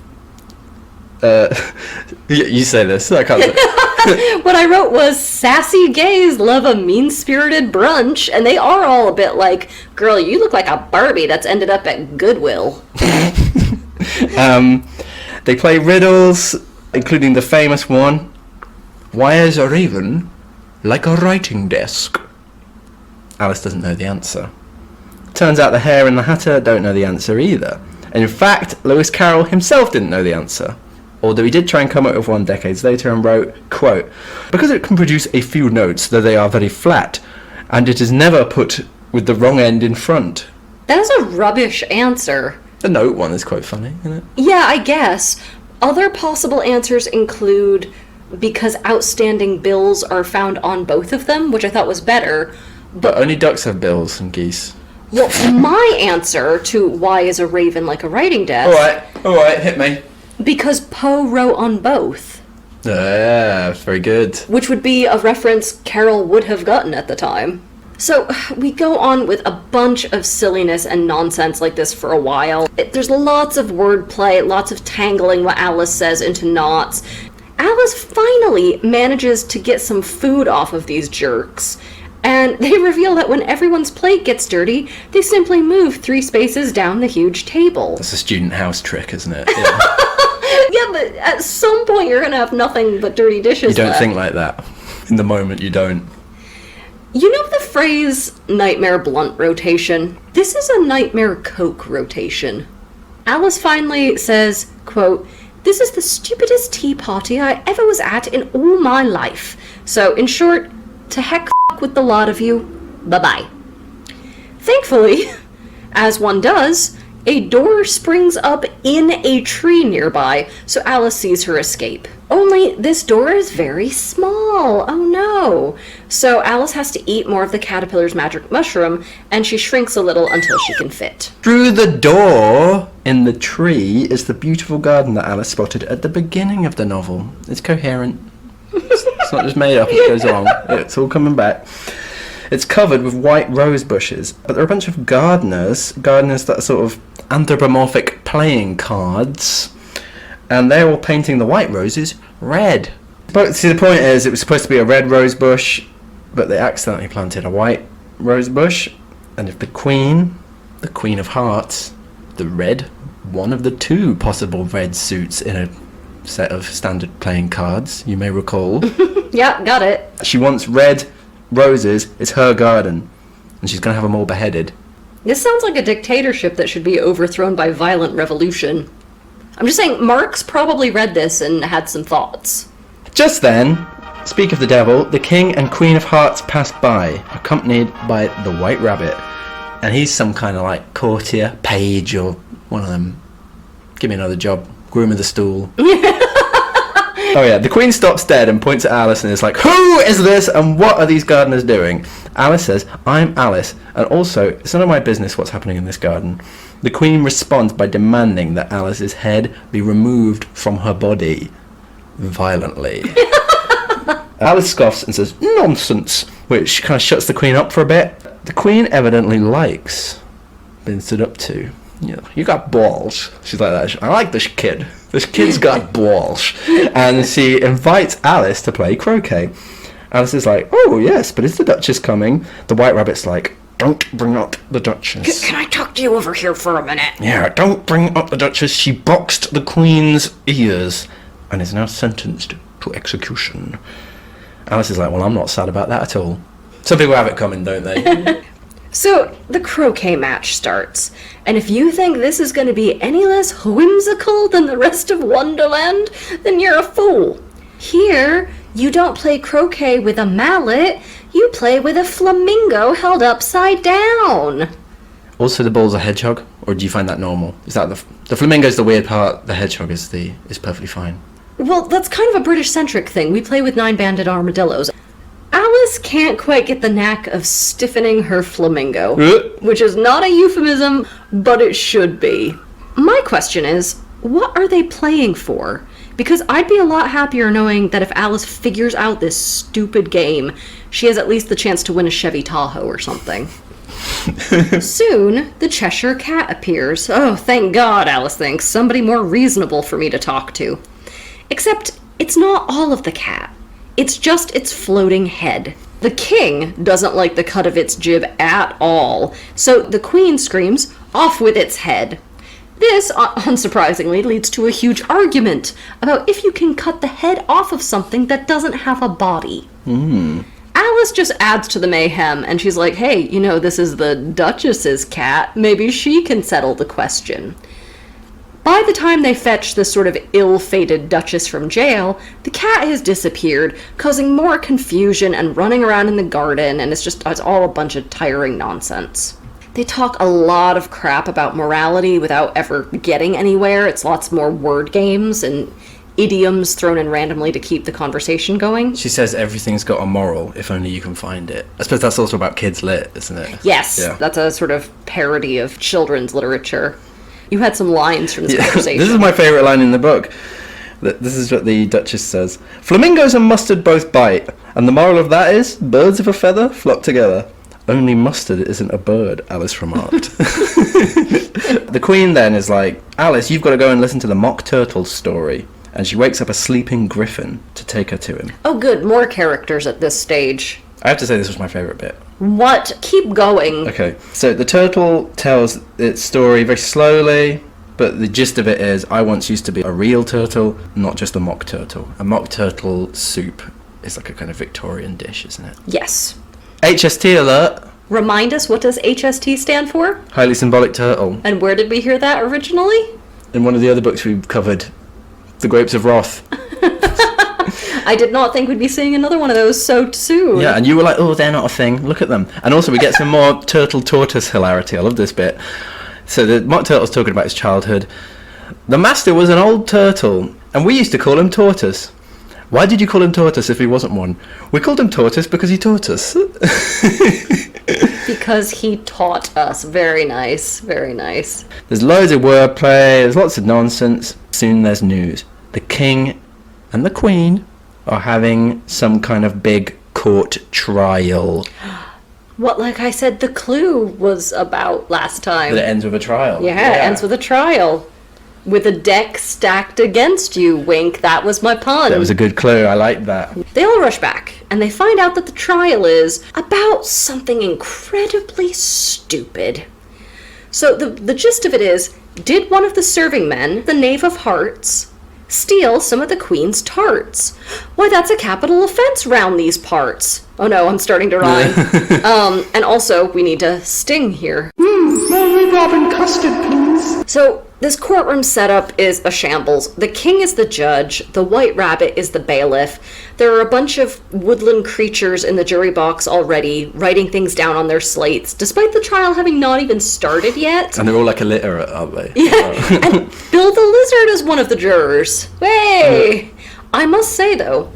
you say this, I can't say. What I wrote was, sassy gays love a mean-spirited brunch, and they are all a bit like, girl, you look like a Barbie that's ended up at Goodwill. They play riddles, including the famous one, why is a raven like a writing desk? Alice doesn't know the answer. Turns out the Hare and the Hatter don't know the answer either. And in fact, Lewis Carroll himself didn't know the answer. Although he did try and come up with one decades later and wrote, quote, because it can produce a few notes, though they are very flat, and it is never put with the wrong end in front. That is a rubbish answer. The note one is quite funny, isn't it? Yeah, I guess. Other possible answers include because outstanding bills are found on both of them, which I thought was better. But only ducks have bills and geese. Well, my answer to why is a raven like a writing desk... Alright, hit me. Because Poe wrote on both. Yeah, very good. Which would be a reference Carroll would have gotten at the time. So, we go on with a bunch of silliness and nonsense like this for a while. There's lots of wordplay, lots of tangling what Alice says into knots. Alice finally manages to get some food off of these jerks. And they reveal that when everyone's plate gets dirty, they simply move 3 spaces down the huge table. That's a student house trick, isn't it? Yeah, but at some point you're going to have nothing but dirty dishes You don't left. think like that. In the moment, you don't. You know the phrase nightmare blunt rotation? This is a nightmare Coke rotation. Alice finally says, quote, this is the stupidest tea party I ever was at in all my life. So, in short, to heck with the lot of you. Bye-bye. Thankfully, as one does, A door springs up in a tree nearby, so Alice sees her escape. Only this door is very small. Oh no. So Alice has to eat more of the caterpillar's magic mushroom, and she shrinks a little until she can fit. Through the door in the tree is the beautiful garden that Alice spotted at the beginning of the novel. It's coherent. It's not just made up as it goes along. It's all coming back. It's covered with white rose bushes, but there are a bunch of gardeners that are sort of anthropomorphic playing cards, and they're all painting the white roses red. But see, the point is, it was supposed to be a red rose bush, but they accidentally planted a white rose bush, and if the Queen of Hearts, the red, one of the two possible red suits in a set of standard playing cards, you may recall. Yeah, got it. She wants red roses, it's her garden, and she's going to have them all beheaded. This sounds like a dictatorship that should be overthrown by violent revolution. I'm just saying, Marx probably read this and had some thoughts. Just then, speak of the devil, the King and Queen of Hearts passed by, accompanied by the White Rabbit. And he's some kind of like courtier, page, or one of them. Give me another job. Groom of the stool. Oh yeah, the Queen stops dead and points at Alice and is like, "Who is this and what are these gardeners doing?" Alice says, "I'm Alice, and also, it's none of my business what's happening in this garden." The Queen responds by demanding that Alice's head be removed from her body. Violently. Alice scoffs and says, "Nonsense," which kind of shuts the Queen up for a bit. The Queen evidently likes being stood up to. You got balls. She's like that. I like this kid. This kid's got balls. And she invites Alice to play croquet. Alice is like, "Oh, yes, but is the Duchess coming?" The White Rabbit's like, "Don't bring up the Duchess." Can I talk to you over here for a minute? Yeah, don't bring up the Duchess. She boxed the Queen's ears and is now sentenced to execution. Alice is like, "Well, I'm not sad about that at all." Some people have it coming, don't they? So, the croquet match starts, and if you think this is going to be any less whimsical than the rest of Wonderland, then you're a fool. Here, you don't play croquet with a mallet, you play with a flamingo held upside down. Also, the ball's a hedgehog, or do you find that normal? Is that the flamingo's the weird part, the hedgehog is perfectly fine. Well, that's kind of a British-centric thing. We play with 9-banded armadillos. Alice can't quite get the knack of stiffening her flamingo, which is not a euphemism, but it should be. My question is, what are they playing for? Because I'd be a lot happier knowing that if Alice figures out this stupid game, she has at least the chance to win a Chevy Tahoe or something. Soon, the Cheshire Cat appears. Oh, thank God, Alice thinks. Somebody more reasonable for me to talk to. Except, it's not all of the cat. It's just its floating head. The King doesn't like the cut of its jib at all, so the Queen screams, "Off with its head." This, unsurprisingly, leads to a huge argument about if you can cut the head off of something that doesn't have a body. Alice just adds to the mayhem, and she's like, "Hey, this is the Duchess's cat. Maybe she can settle the question." By the time they fetch this sort of ill-fated Duchess from jail, the cat has disappeared, causing more confusion and running around in the garden, and it's all a bunch of tiring nonsense. They talk a lot of crap about morality without ever getting anywhere. It's lots more word games and idioms thrown in randomly to keep the conversation going. She says everything's got a moral, if only you can find it. I suppose that's also about kids lit, isn't it? Yes, yeah. That's a sort of parody of children's literature. You had some lines from this conversation. This is my favourite line in the book. This is what the Duchess says. "Flamingos and mustard both bite, and the moral of that is, birds of a feather flock together. Only mustard isn't a bird," Alice remarked. The Queen then is like, "Alice, you've got to go and listen to the Mock Turtle's story." And she wakes up a sleeping griffin to take her to him. Oh good, more characters at this stage. I have to say this was my favourite bit. What? Keep going. Okay, so the turtle tells its story very slowly, but the gist of it is, I once used to be a real turtle, not just a mock turtle. A mock turtle soup is like a kind of Victorian dish, isn't it? Yes. HST alert! Remind us, what does HST stand for? Highly symbolic turtle. And where did we hear that originally? In one of the other books we've covered, The Grapes of Wrath. I did not think we'd be seeing another one of those so soon. Yeah, and you were like, "Oh, they're not a thing. Look at them." And also we get some more turtle-tortoise hilarity. I love this bit. So the mock turtle's talking about his childhood. The master was an old turtle, and we used to call him Tortoise. Why did you call him Tortoise if he wasn't one? We called him Tortoise because he taught us. Because he taught us. Very nice, very nice. There's loads of wordplay, there's lots of nonsense. Soon there's news. The king and the queen are having some kind of big court trial. What, like I said, the clue was about last time. It ends with a trial. Yeah, it ends with a trial. With a deck stacked against you, wink. That was my pun. That was a good clue, I like that. They all rush back, and they find out that the trial is about something incredibly stupid. So the gist of it is, did one of the serving men, the Knave of Hearts, steal some of the Queen's tarts? Why, that's a capital offense round these parts. Oh no, I'm starting to rhyme. And also, we need to sting here. Lonely Robin custard, please. So, this courtroom setup is a shambles. The king is the judge, the white rabbit is the bailiff. There are a bunch of woodland creatures in the jury box already, writing things down on their slates, despite the trial having not even started yet. And they're all like illiterate, aren't they? Yeah, and Bill the Lizard is one of the jurors. Hey! I must say, though,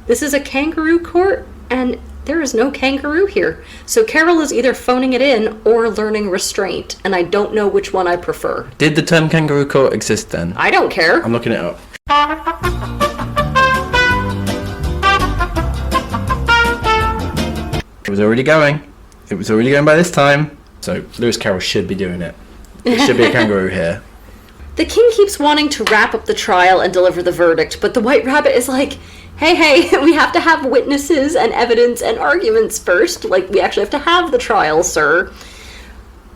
this is a kangaroo court, and there is no kangaroo here. So Carol is either phoning it in or learning restraint, and I don't know which one I prefer. Did the term kangaroo court exist then? I don't care. I'm looking it up. It was already going. It was already going by this time. So Lewis Carroll should be doing it. There should be a kangaroo here. The king keeps wanting to wrap up the trial and deliver the verdict, but the white rabbit is like, hey, we have to have witnesses and evidence and arguments first. Like, we actually have to have the trial, sir.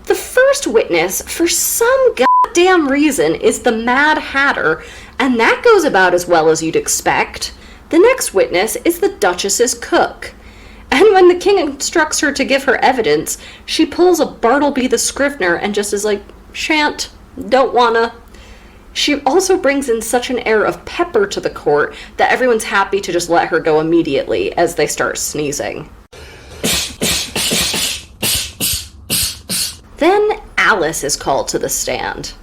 The first witness, for some goddamn reason, is the Mad Hatter, and that goes about as well as you'd expect. The next witness is the Duchess's cook. And when the king instructs her to give her evidence, she pulls a Bartleby the Scrivener and just is like, shan't, don't wanna. She also brings in such an air of pepper to the court that everyone's happy to just let her go immediately as they start sneezing. Then Alice is called to the stand.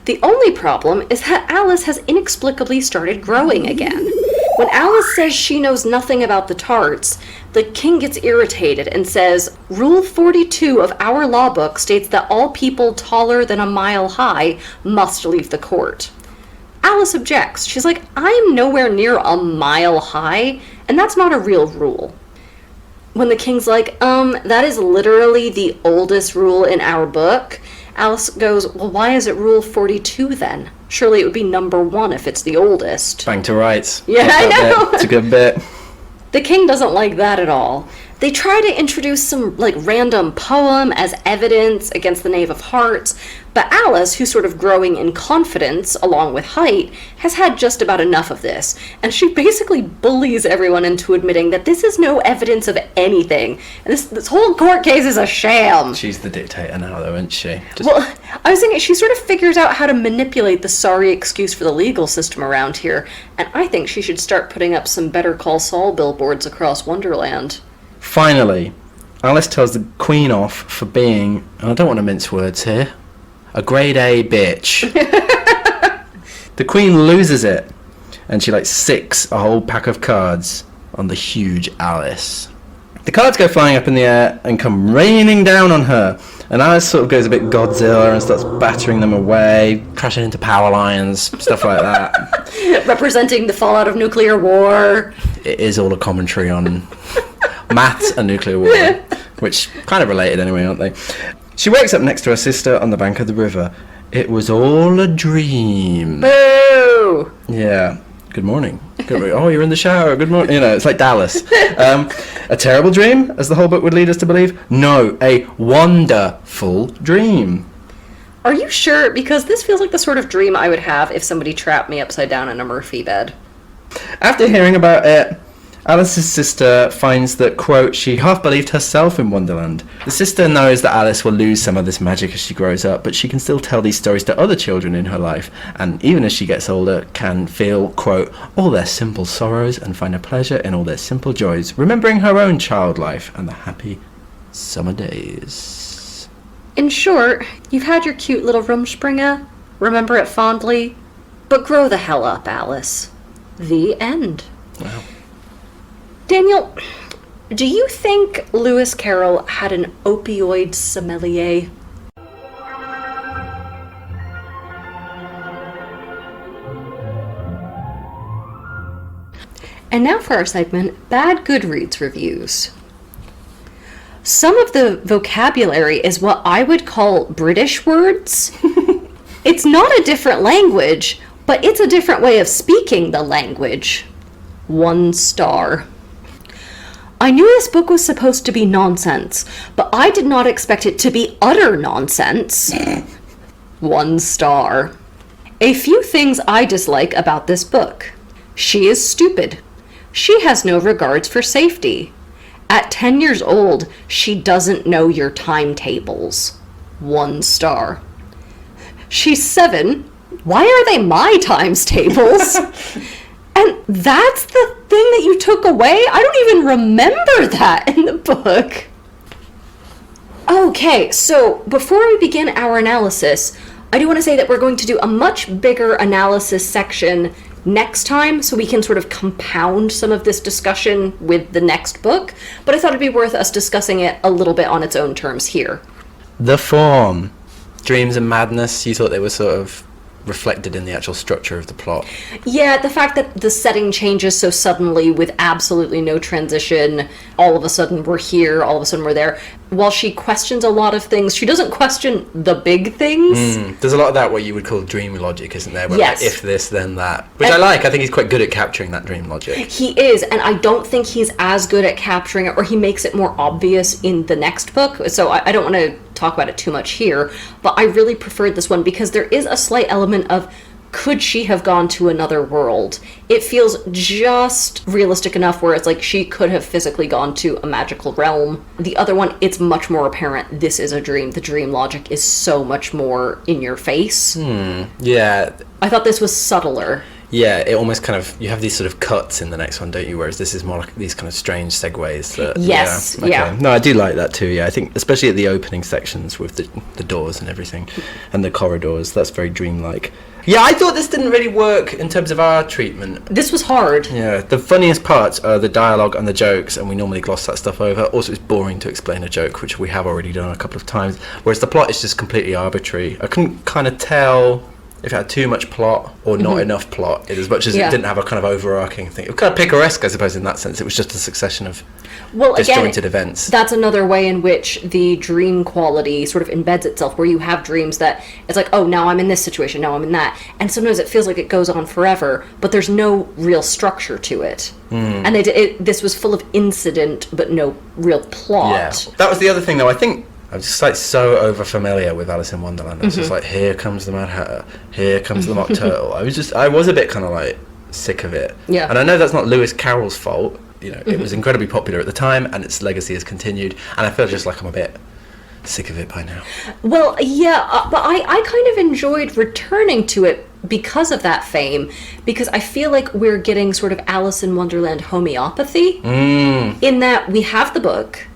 The only problem is that Alice has inexplicably started growing again. When Alice says she knows nothing about the tarts, the king gets irritated and says, Rule 42 of our law book states that all people taller than a mile high must leave the court. Alice objects. She's like, I'm nowhere near a mile high, and that's not a real rule. When the king's like, that is literally the oldest rule in our book, Alice goes, well, why is it Rule 42 then? Surely it would be number 1 if it's the oldest. Bang to rights. Yeah, I know. It's a good bit. The king doesn't like that at all. They try to introduce some, random poem as evidence against the Knave of Hearts, but Alice, who's sort of growing in confidence, along with height, has had just about enough of this, and she basically bullies everyone into admitting that this is no evidence of anything, and this whole court case is a sham. She's the dictator now, though, isn't she? Well, I was thinking, she sort of figures out how to manipulate the sorry excuse for the legal system around here, and I think she should start putting up some Better Call Saul billboards across Wonderland. Finally, Alice tells the Queen off for being, and I don't want to mince words here, a grade A bitch. The Queen loses it, and she sicks a whole pack of cards on the huge Alice. The cards go flying up in the air and come raining down on her, and Alice sort of goes a bit Godzilla and starts battering them away, crashing into power lines, stuff like that. Representing the fallout of nuclear war. It is all a commentary on maths and nuclear war, which kind of related anyway, aren't they? She wakes up next to her sister on the bank of the river. It was all a dream. Boo! Yeah. Good morning. Oh, you're in the shower. Good morning. It's like Dallas. A terrible dream, as the whole book would lead us to believe? No, a wonderful dream. Are you sure? Because this feels like the sort of dream I would have if somebody trapped me upside down in a Murphy bed. After hearing about it, Alice's sister finds that, quote, she half believed herself in Wonderland. The sister knows that Alice will lose some of this magic as she grows up, but she can still tell these stories to other children in her life, and even as she gets older, can feel, quote, all their simple sorrows and find a pleasure in all their simple joys, remembering her own child life and the happy summer days. In short, you've had your cute little Rumspringa, remember it fondly, but grow the hell up, Alice. The end. Wow. Daniel, do you think Lewis Carroll had an opioid sommelier? And now for our segment, Bad Goodreads Reviews. Some of the vocabulary is what I would call British words. It's not a different language, but it's a different way of speaking the language. 1 star. I knew this book was supposed to be nonsense, but I did not expect it to be utter nonsense. 1 star. A few things I dislike about this book. She is stupid. She has no regards for safety. At 10 years old, she doesn't know your timetables. 1 star. She's 7. Why are they my times tables? And that's the thing that you took away? I don't even remember that in the book. Okay, so before we begin our analysis, I do want to say that we're going to do a much bigger analysis section next time, so we can sort of compound some of this discussion with the next book, but I thought it'd be worth us discussing it a little bit on its own terms here. The form. Dreams and madness, you thought they were sort of reflected in the actual structure of the plot. Yeah, the fact that the setting changes so suddenly with absolutely no transition, all of a sudden we're here, all of a sudden we're there. While she questions a lot of things, she doesn't question the big things. There's a lot of that what you would call dream logic, isn't there? Where Yes. like, if this, then that. Which I like. I think he's quite good at capturing that dream logic. He is, and I don't think he's as good at capturing it, or he makes it more obvious in the next book. So I don't want to talk about it too much here, but I really preferred this one because there is a slight element of, could she have gone to another world? It feels just realistic enough where it's like she could have physically gone to a magical realm. The other one, it's much more apparent this is a dream. The dream logic is so much more in your face. Yeah. I thought this was subtler. Yeah, it almost kind of, you have these sort of cuts in the next one, don't you? Whereas this is more like these kind of strange segues. That, Yes, yeah. No, I do like that too, yeah. I think, especially at the opening sections with the doors and everything, and the corridors, that's very dreamlike. Yeah, I thought this didn't really work in terms of our treatment. This was hard. Yeah, the funniest parts are the dialogue and the jokes, and we normally gloss that stuff over. Also, it's boring to explain a joke, which we have already done a couple of times, whereas the plot is just completely arbitrary. I couldn't kind of tell if it had too much plot or not enough plot, as much as it didn't have a kind of overarching thing. It was kind of picaresque, I suppose, in that sense. It was just a succession of disjointed events. That's another way in which the dream quality sort of embeds itself, where you have dreams that it's like, oh, now I'm in this situation, now I'm in that. And sometimes it feels like it goes on forever, but there's no real structure to it. And this was full of incident, but no real plot. Yeah. That was the other thing, though. I think I was just like so over familiar with Alice in Wonderland. I was just like, here comes the Mad Hatter, here comes the Mock Turtle. I was a bit kind of like sick of it. Yeah. And I know that's not Lewis Carroll's fault. You know, it was incredibly popular at the time, and its legacy has continued. And I feel just like I'm a bit sick of it by now. Well, yeah, but I kind of enjoyed returning to it because of that fame, because I feel like we're getting sort of Alice in Wonderland homeopathy, in that we have the book,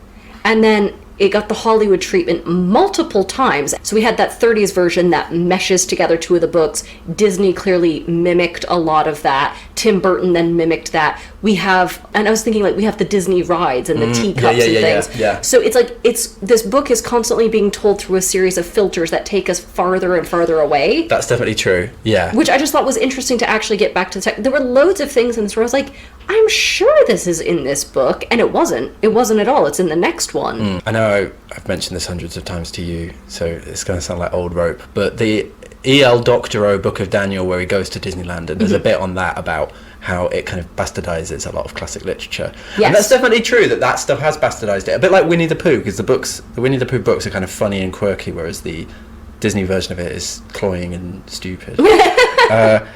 and then it got the Hollywood treatment multiple times. So we had that 30s version that meshes together two of the books. Disney clearly mimicked a lot of that. Tim Burton then mimicked that. We have, and I was thinking, like, we have the Disney rides and the teacups and things. Yeah. So it's like, this book is constantly being told through a series of filters that take us farther and farther away. That's definitely true, yeah. Which I just thought was interesting to actually get back to the text. There were loads of things in this where I was like, I'm sure this is in this book, and it wasn't. It wasn't at all. It's in the next one. I know I've mentioned this hundreds of times to you, so it's going to sound like old rope, but the E.L. Doctorow Book of Daniel, where he goes to Disneyland, and there's a bit on that about how it kind of bastardizes a lot of classic literature. Yes. And that's definitely true, that stuff has bastardized it. A bit like Winnie the Pooh, because the Winnie the Pooh books are kind of funny and quirky, whereas the Disney version of it is cloying and stupid.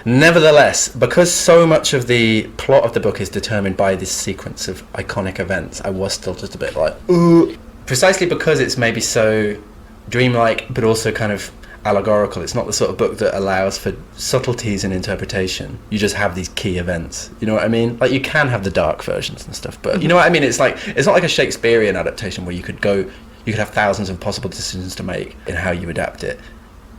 Nevertheless, because so much of the plot of the book is determined by this sequence of iconic events, I was still just a bit like, ooh. Precisely because it's maybe so dreamlike, but also kind of allegorical. It's not the sort of book that allows for subtleties in interpretation. You just have these key events. You know what I mean? Like, you can have the dark versions and stuff, but you know what I mean? It's like, it's not like a Shakespearean adaptation where you could you could have thousands of possible decisions to make in how you adapt it.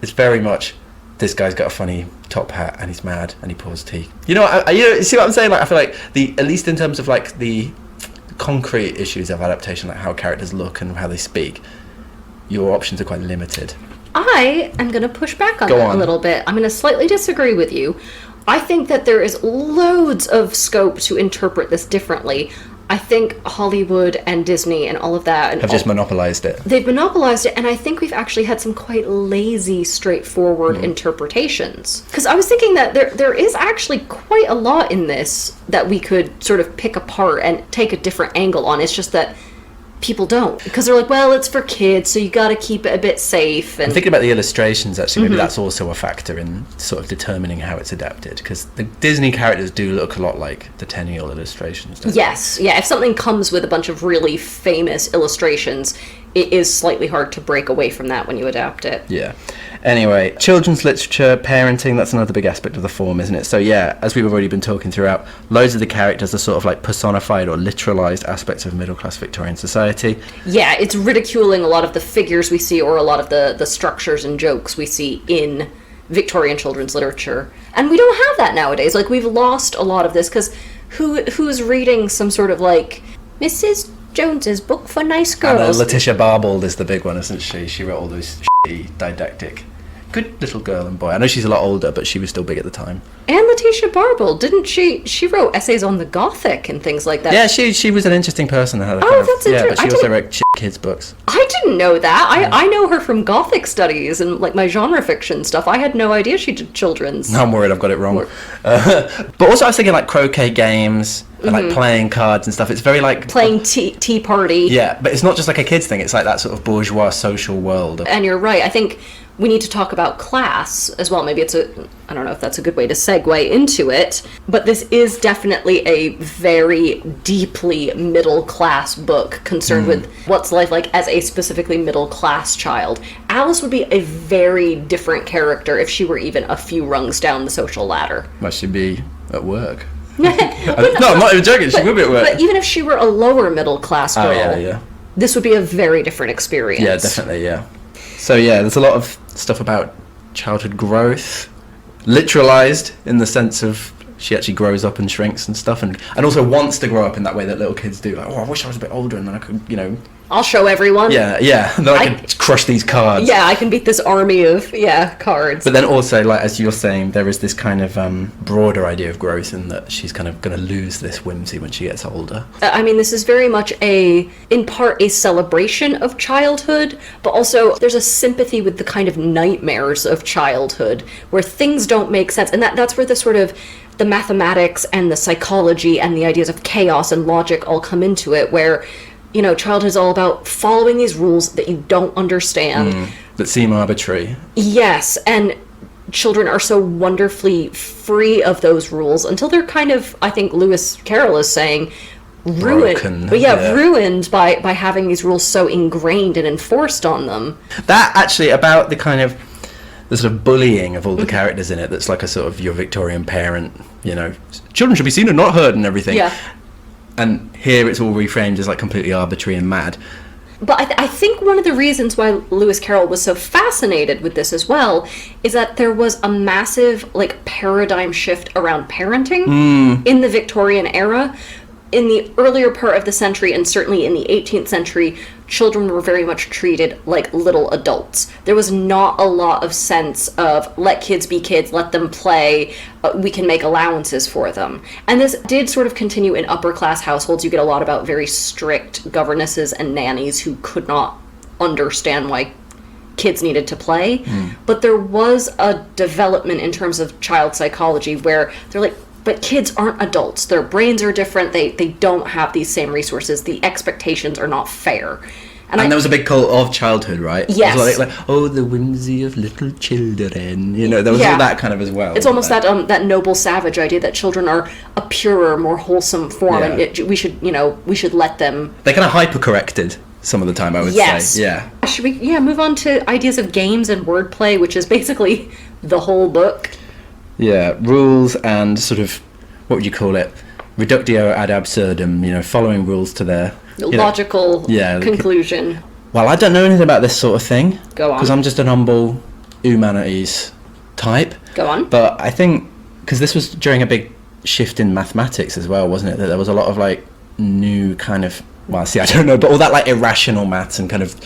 It's very much, this guy's got a funny top hat and he's mad and he pours tea. You know, you see what I'm saying? Like, I feel like at least in terms of like the concrete issues of adaptation, like how characters look and how they speak, your options are quite limited. I am going to push back on that a little bit. I'm going to slightly disagree with you. I think that there is loads of scope to interpret this differently. I think Hollywood and Disney and all of that... and have just monopolized it. They've monopolized it, and I think we've actually had some quite lazy, straightforward interpretations. Because I was thinking that there is actually quite a lot in this that we could sort of pick apart and take a different angle on. It's just that people don't, because they're like, well, it's for kids, so you got to keep it a bit safe. And I'm thinking about the illustrations, actually. Maybe that's also a factor in sort of determining how it's adapted, because the Disney characters do look a lot like the Tenniel illustrations, don't yes, yeah. If something comes with a bunch of really famous illustrations, it is slightly hard to break away from that when you adapt it. Yeah. Anyway, children's literature, parenting, that's another big aspect of the form, isn't it? So yeah, as we've already been talking throughout, loads of the characters are sort of like personified or literalized aspects of middle-class Victorian society. Yeah, it's ridiculing a lot of the figures we see, or a lot of the structures and jokes we see in Victorian children's literature. And we don't have that nowadays. Like, we've lost a lot of this, because who's reading some sort of like Mrs. Jones's book for nice girls? Letitia Barbauld is the big one, isn't she? She wrote all those didactic. Good little girl and boy. I know she's a lot older, but she was still big at the time. And Letitia Barbauld, didn't she wrote essays on the Gothic and things like that? Yeah, she was an interesting person. That's interesting. Yeah, but she also wrote kids' books. I didn't know that. I know her from Gothic studies and like my genre fiction stuff. I had no idea she did children's. No, I'm worried I've got it wrong. But also I was thinking like croquet games and like playing cards and stuff. It's very like... playing tea party. Yeah, but it's not just like a kid's thing. It's like that sort of bourgeois social world. And you're right. I think we need to talk about class as well. Maybe I don't know if that's a good way to segue into it, but this is definitely a very deeply middle-class book concerned with what's life like as a specifically middle-class child. Alice would be a very different character if she were even a few rungs down the social ladder. Must she be at work? No, I'm not even joking. She would be at work. But even if she were a lower middle-class girl, yeah. This would be a very different experience. Yeah, definitely, yeah. So yeah, there's a lot of stuff about childhood growth, literalized in the sense of she actually grows up and shrinks and stuff, and also wants to grow up in that way that little kids do. Like, oh, I wish I was a bit older and then I could, I'll show everyone. Yeah. Then I could crush these cards. Yeah, I can beat this army of cards. But then also, like as you're saying, there is this kind of broader idea of growth in that she's kind of going to lose this whimsy when she gets older. I mean, this is very much in part a celebration of childhood, but also there's a sympathy with the kind of nightmares of childhood where things don't make sense, and that's where the sort of the mathematics and the psychology and the ideas of chaos and logic all come into it, where childhood is all about following these rules that you don't understand. That seem arbitrary. Yes, and children are so wonderfully free of those rules until they're kind of, I think Lewis Carroll is saying, ruined. Ruined by having these rules so ingrained and enforced on them. That actually, about the kind of the sort of bullying of all the characters in it, that's like a sort of your Victorian parent, children should be seen and not heard and everything. Yeah. And here it's all reframed as like completely arbitrary and mad. But I think one of the reasons why Lewis Carroll was so fascinated with this as well is that there was a massive paradigm shift around parenting in the Victorian era. In the earlier part of the century, and certainly in the 18th century, children were very much treated like little adults. There was not a lot of sense of let kids be kids, let them play, we can make allowances for them. And this did sort of continue in upper class households. You get a lot about very strict governesses and nannies who could not understand why kids needed to play. But there was a development in terms of child psychology where they're like, but kids aren't adults. Their brains are different. They don't have these same resources. The expectations are not fair. And there was a big cult of childhood, right? Yes. It was like, oh, the whimsy of little children. There was all that kind of as well. It's almost that noble savage idea that children are a purer, more wholesome form, and we should let them. They kind of hyper-corrected some of the time, I would say. Yeah. Should we move on to ideas of games and wordplay, which is basically the whole book? Yeah, rules and sort of, what would you call it? Reductio ad absurdum, following rules to their... logical conclusion. Well, I don't know anything about this sort of thing. Go on. Because I'm just an humble humanities type. Go on. But I think, because this was during a big shift in mathematics as well, wasn't it? That there was a lot of, like, new kind of, well, see, I don't know, but all that, like, irrational maths and kind of,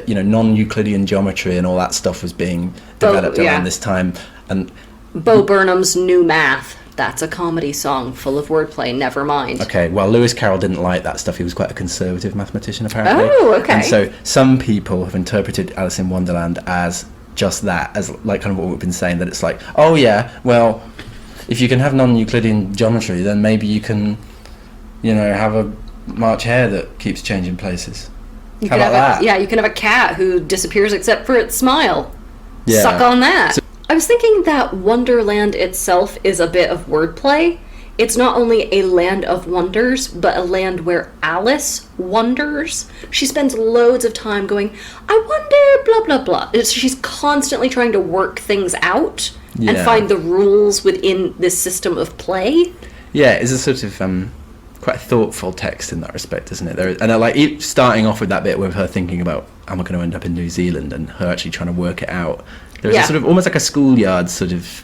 non-Euclidean geometry and all that stuff was being developed around this time. And Bo Burnham's New Math. That's a comedy song full of wordplay, never mind. Okay, well, Lewis Carroll didn't like that stuff. He was quite a conservative mathematician, apparently. Oh, okay. And so some people have interpreted Alice in Wonderland as just that, as like kind of what we've been saying, that it's like, oh yeah, well, if you can have non-Euclidean geometry, then maybe you can, have a March hare that keeps changing places. How about that? Yeah, you can have a cat who disappears except for its smile. Yeah. Suck on that. I was thinking that Wonderland itself is a bit of wordplay. It's not only a land of wonders, but a land where Alice wonders. She spends loads of time going, I wonder, blah, blah, blah. She's constantly trying to work things out and find the rules within this system of play. Yeah, it's a sort of quite a thoughtful text in that respect, isn't it? And starting off with that bit with her thinking about, am I going to end up in New Zealand, and her actually trying to work it out. There's a sort of almost like a schoolyard sort of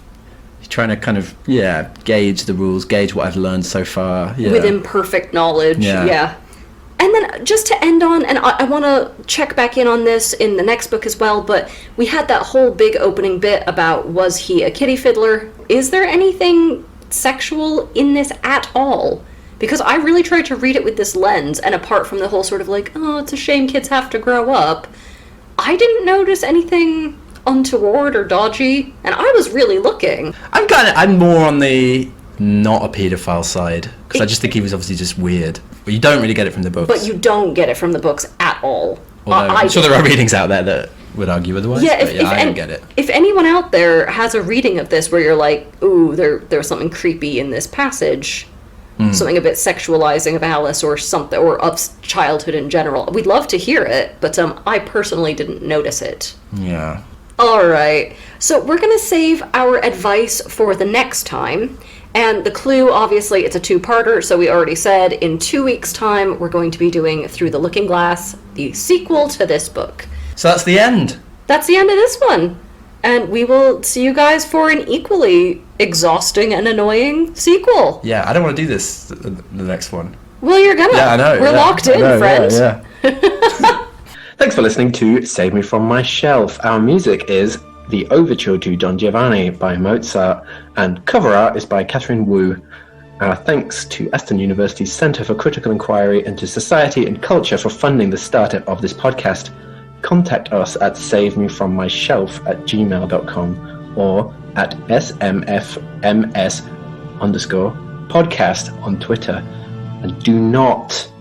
trying to kind of gauge the rules, gauge what I've learned so far. Yeah. With imperfect knowledge. Yeah. And then just to end on, and I want to check back in on this in the next book as well, but we had that whole big opening bit about, was he a kitty fiddler? Is there anything sexual in this at all? Because I really tried to read it with this lens, and apart from the whole sort of like, oh, it's a shame kids have to grow up, I didn't notice anything untoward or dodgy, and I was really looking. I'm more on the not a paedophile side, because I just think he was obviously just weird. But you don't really get it from the books. But you don't get it from the books at all. Although I'm sure there are readings out there that would argue otherwise. Yeah, I don't get it. If anyone out there has a reading of this where you're like, ooh, there's something creepy in this passage, something a bit sexualizing of Alice or something, or of childhood in general, we'd love to hear it, but I personally didn't notice it. Yeah. Alright, so we're going to save our advice for the next time, and the clue, obviously, it's a two-parter, so we already said in 2 weeks' time we're going to be doing Through the Looking Glass, the sequel to this book. So that's the end. That's the end of this one, and we will see you guys for an equally exhausting and annoying sequel. Yeah, I don't want to do this, the next one. Well, you're gonna. Yeah, I know. We're locked in, friend. Yeah. Thanks for listening to Save Me From My Shelf. Our music is The Overture to Don Giovanni by Mozart, and cover art is by Catherine Wu. Our thanks to Aston University's Centre for Critical Inquiry into Society and Culture for funding the startup of this podcast. Contact us at savemefrommyshelf@gmail.com or at smfms_podcast on Twitter. And do not,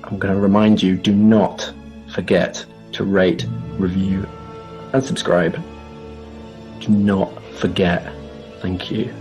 I'm going to remind you, do not forget to rate, review, and subscribe. Do not forget. Thank you.